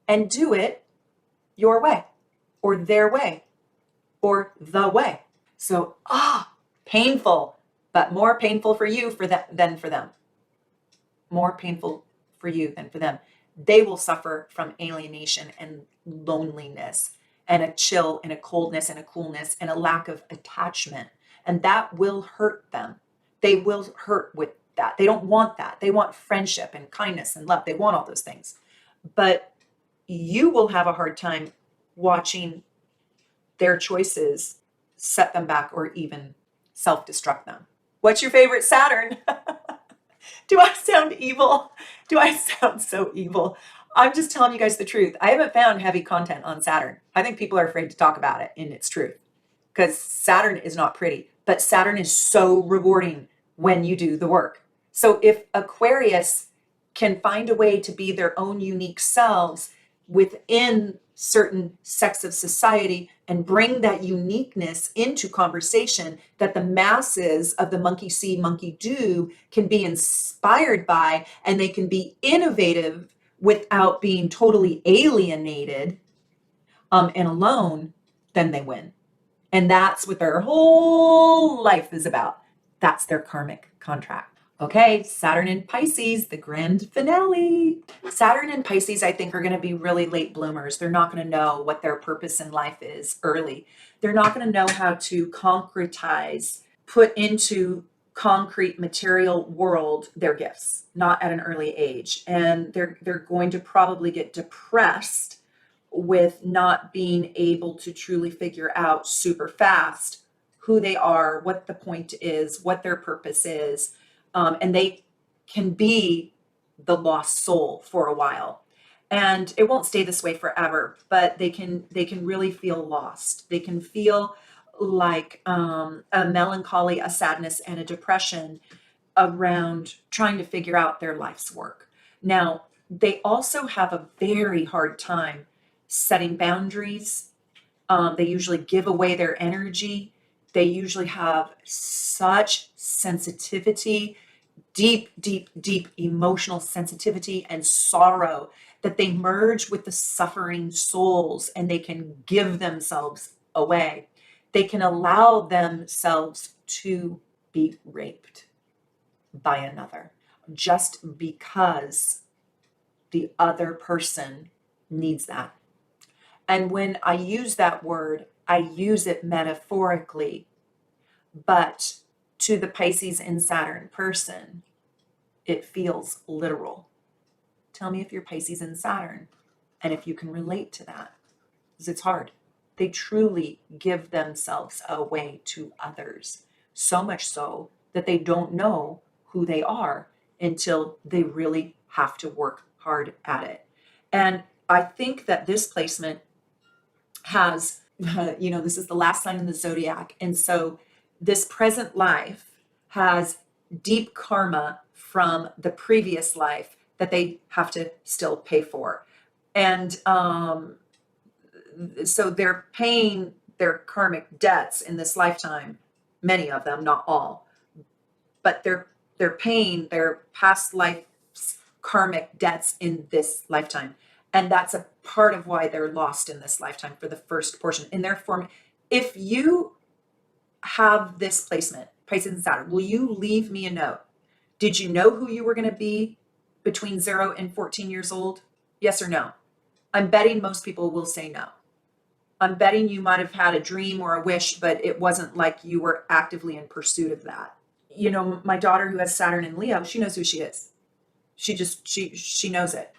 and do it your way or their way or the way. So, painful, but more painful for you than for them. More painful for you than for them. They will suffer from alienation and loneliness and a chill and a coldness and a coolness and a lack of attachment. And that will hurt them. They will hurt with that. They don't want that. They want friendship and kindness and love. They want all those things. But you will have a hard time watching their choices set them back or even self-destruct them. What's your favorite Saturn? Do I sound evil? Do I sound so evil? I'm just telling you guys the truth. I haven't found heavy content on Saturn. I think people are afraid to talk about it in its truth because Saturn is not pretty, but Saturn is so rewarding when you do the work. So if Aquarius can find a way to be their own unique selves within certain sects of society and bring that uniqueness into conversation that the masses of the monkey see, monkey do can be inspired by, and they can be innovative without being totally alienated and alone, then they win. And that's what their whole life is about. That's their karmic contract. Okay, Saturn in Pisces, the grand finale. Saturn in Pisces, I think, are going to be really late bloomers. They're not going to know what their purpose in life is early. They're not going to know how to concretize, put into concrete material world their gifts, not at an early age. And they're going to probably get depressed with not being able to truly figure out super fast who they are, what the point is, what their purpose is. And they can be the lost soul for a while. And it won't stay this way forever, but they can really feel lost. They can feel like a melancholy, a sadness, and a depression around trying to figure out their life's work. Now, they also have a very hard time setting boundaries. They usually give away their energy. They usually have such sensitivity, deep, deep, deep emotional sensitivity and sorrow that they merge with the suffering souls and they can give themselves away. They can allow themselves to be raped by another just because the other person needs that. And when I use that word, I use it metaphorically, but to the Pisces and Saturn person, it feels literal. Tell me if you're Pisces and Saturn and if you can relate to that, because it's hard. They truly give themselves away to others, so much so that they don't know who they are until they really have to work hard at it. And I think that this placement has, this is the last sign in the zodiac. And so this present life has deep karma from the previous life that they have to still pay for. And so they're paying their karmic debts in this lifetime, many of them, not all, but they're paying their past life's karmic debts in this lifetime. And that's a part of why they're lost in this lifetime for the first portion. In their form, if you have this placement, Pisces and Saturn, will you leave me a note? Did you know who you were going to be between 0 and 14 years old? Yes or no? I'm betting most people will say no. I'm betting you might have had a dream or a wish, but it wasn't like you were actively in pursuit of that. My daughter who has Saturn and Leo, she knows who she is. She knows it.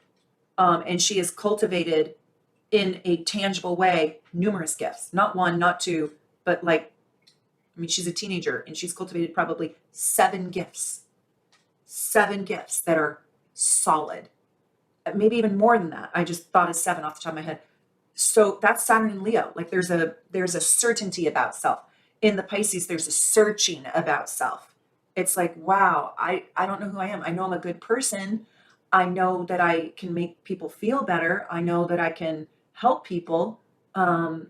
And she has cultivated in a tangible way numerous gifts, not one, not two, but she's a teenager and she's cultivated probably 7 gifts that are solid, maybe even more than that. I just thought of 7 off the top of my head. So that's Saturn and Leo. Like there's a certainty about self. In the Pisces, there's a searching about self. It's like, wow, I don't know who I am. I know I'm a good person. I know that I can make people feel better. I know that I can help people. Um,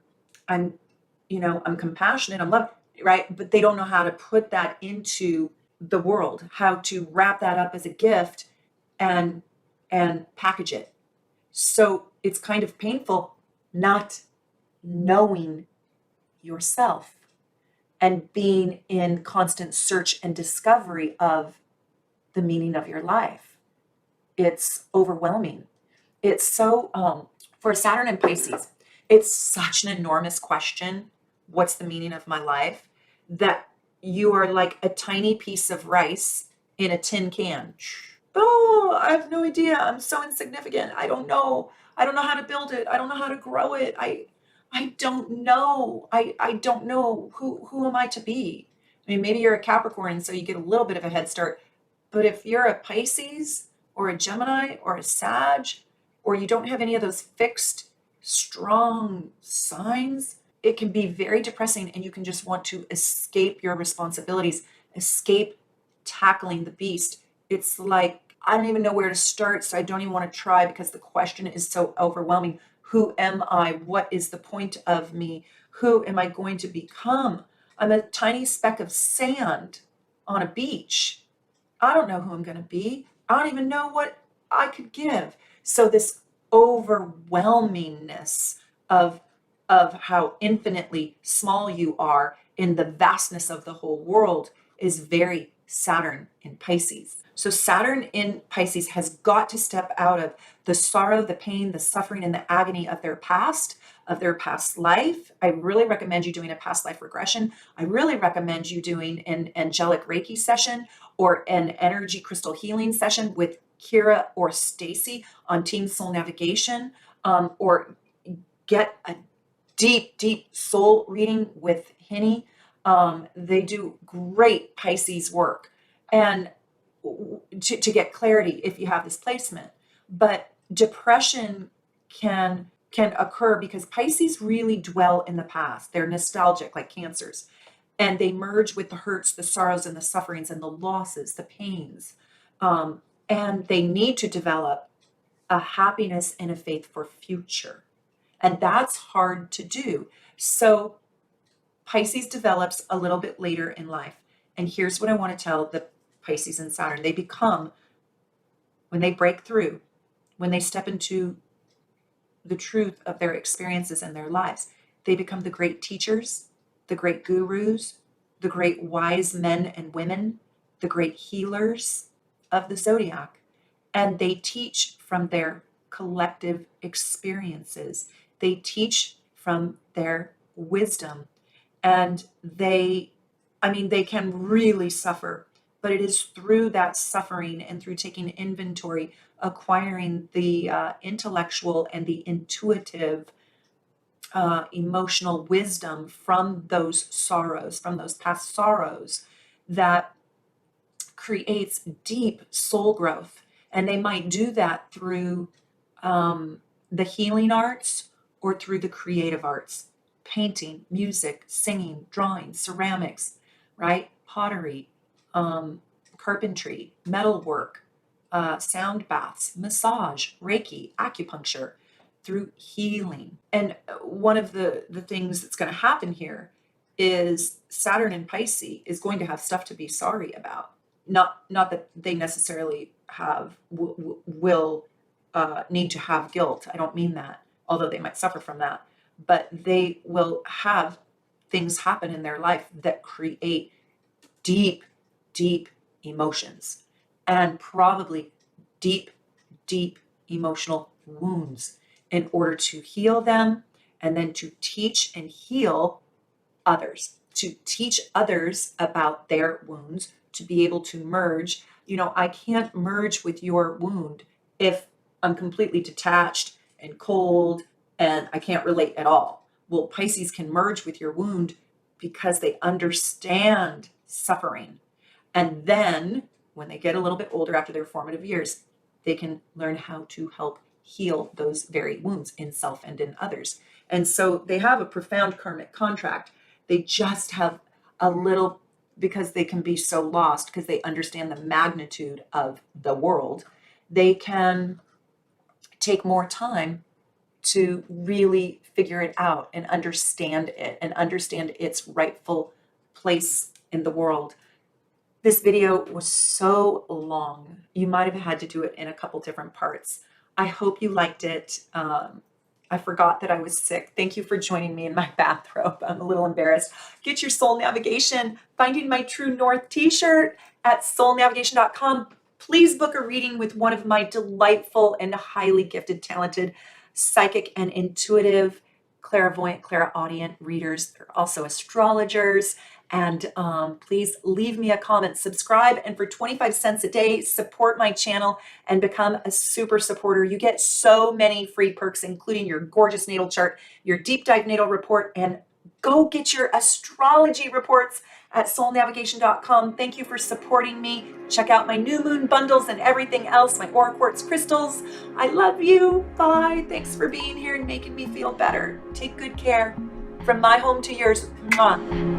I'm, I'm compassionate. I'm loving, right? But they don't know how to put that into the world, how to wrap that up as a gift and package it. So it's kind of painful not knowing yourself and being in constant search and discovery of the meaning of your life. It's overwhelming. It's so, for Saturn and Pisces, it's such an enormous question. What's the meaning of my life? That you are like a tiny piece of rice in a tin can. Oh, I have no idea. I'm so insignificant. I don't know. I don't know how to build it. I don't know how to grow it. I don't know. I don't know who am I to be. I mean, maybe you're a Capricorn, so you get a little bit of a head start. But if you're a Pisces or a Gemini or a Sag, or you don't have any of those fixed, strong signs, it can be very depressing, and you can just want to escape your responsibilities, escape tackling the beast. It's like, I don't even know where to start, so I don't even want to try because the question is so overwhelming. Who am I? What is the point of me? Who am I going to become? I'm a tiny speck of sand on a beach. I don't know who I'm going to be. I don't even know what I could give. So this overwhelmingness of how infinitely small you are in the vastness of the whole world is very Saturn in Pisces. So Saturn in Pisces has got to step out of the sorrow, the pain, the suffering, and the agony of their past life. I really recommend you doing a past life regression. I really recommend you doing an angelic Reiki session or an energy crystal healing session with Kira or Stacy on Team Soul Navigation, or get a deep soul reading with Henny. They do great Pisces work, and to get clarity if you have this placement. But depression can occur because Pisces really dwell in the past. They're nostalgic like cancers, and they merge with the hurts, the sorrows, and the sufferings, and the losses, the pains. And they need to develop a happiness and a faith for future. And that's hard to do. So Pisces develops a little bit later in life. And here's what I want to tell the Pisces and Saturn. They become, when they break through, when they step into the truth of their experiences and their lives, they become the great teachers, the great gurus, the great wise men and women, the great healers of the zodiac. And they teach from their collective experiences. They teach from their wisdom. And they can really suffer, but it is through that suffering and through taking inventory, acquiring the intellectual and the intuitive emotional wisdom from those sorrows, from those past sorrows, that creates deep soul growth. And they might do that through the healing arts or through the creative arts, painting, music, singing, drawing, ceramics, right? Pottery, carpentry, metalwork, sound baths, massage, Reiki, acupuncture, through healing. And one of the things that's going to happen here is Saturn in Pisces is going to have stuff to be sorry about. Not that they necessarily will need to have guilt. I don't mean that, although they might suffer from that. But they will have things happen in their life that create deep emotions, and probably deep emotional wounds, in order to heal them and then to teach and heal others, to teach others about their wounds, to be able to merge. I can't merge with your wound if I'm completely detached and cold and I can't relate at all. Well, Pisces can merge with your wound because they understand suffering. And then when they get a little bit older, after their formative years, they can learn how to help heal those very wounds in self and in others. And so they have a profound karmic contract. They just have a little, because they can be so lost because they understand the magnitude of the world, they can take more time to really figure it out and understand it and understand its rightful place in the world. This video was so long. You might have had to do it in a couple different parts. I hope you liked it. I forgot that I was sick. Thank you for joining me in my bathrobe. I'm a little embarrassed. Get your soul navigation, Finding My True North t-shirt at soulnavigation.com. Please book a reading with one of my delightful and highly gifted, talented, psychic and intuitive, clairvoyant, clairaudient readers. They're also astrologers. And please leave me a comment, subscribe, and for 25 cents a day, support my channel and become a super supporter. You get so many free perks, including your gorgeous natal chart, your deep dive natal report, and go get your astrology reports at soulnavigation.com. Thank you for supporting me. Check out my new moon bundles and everything else, my aura quartz crystals. I love you. Bye. Thanks for being here and making me feel better. Take good care. From my home to yours. Mwah.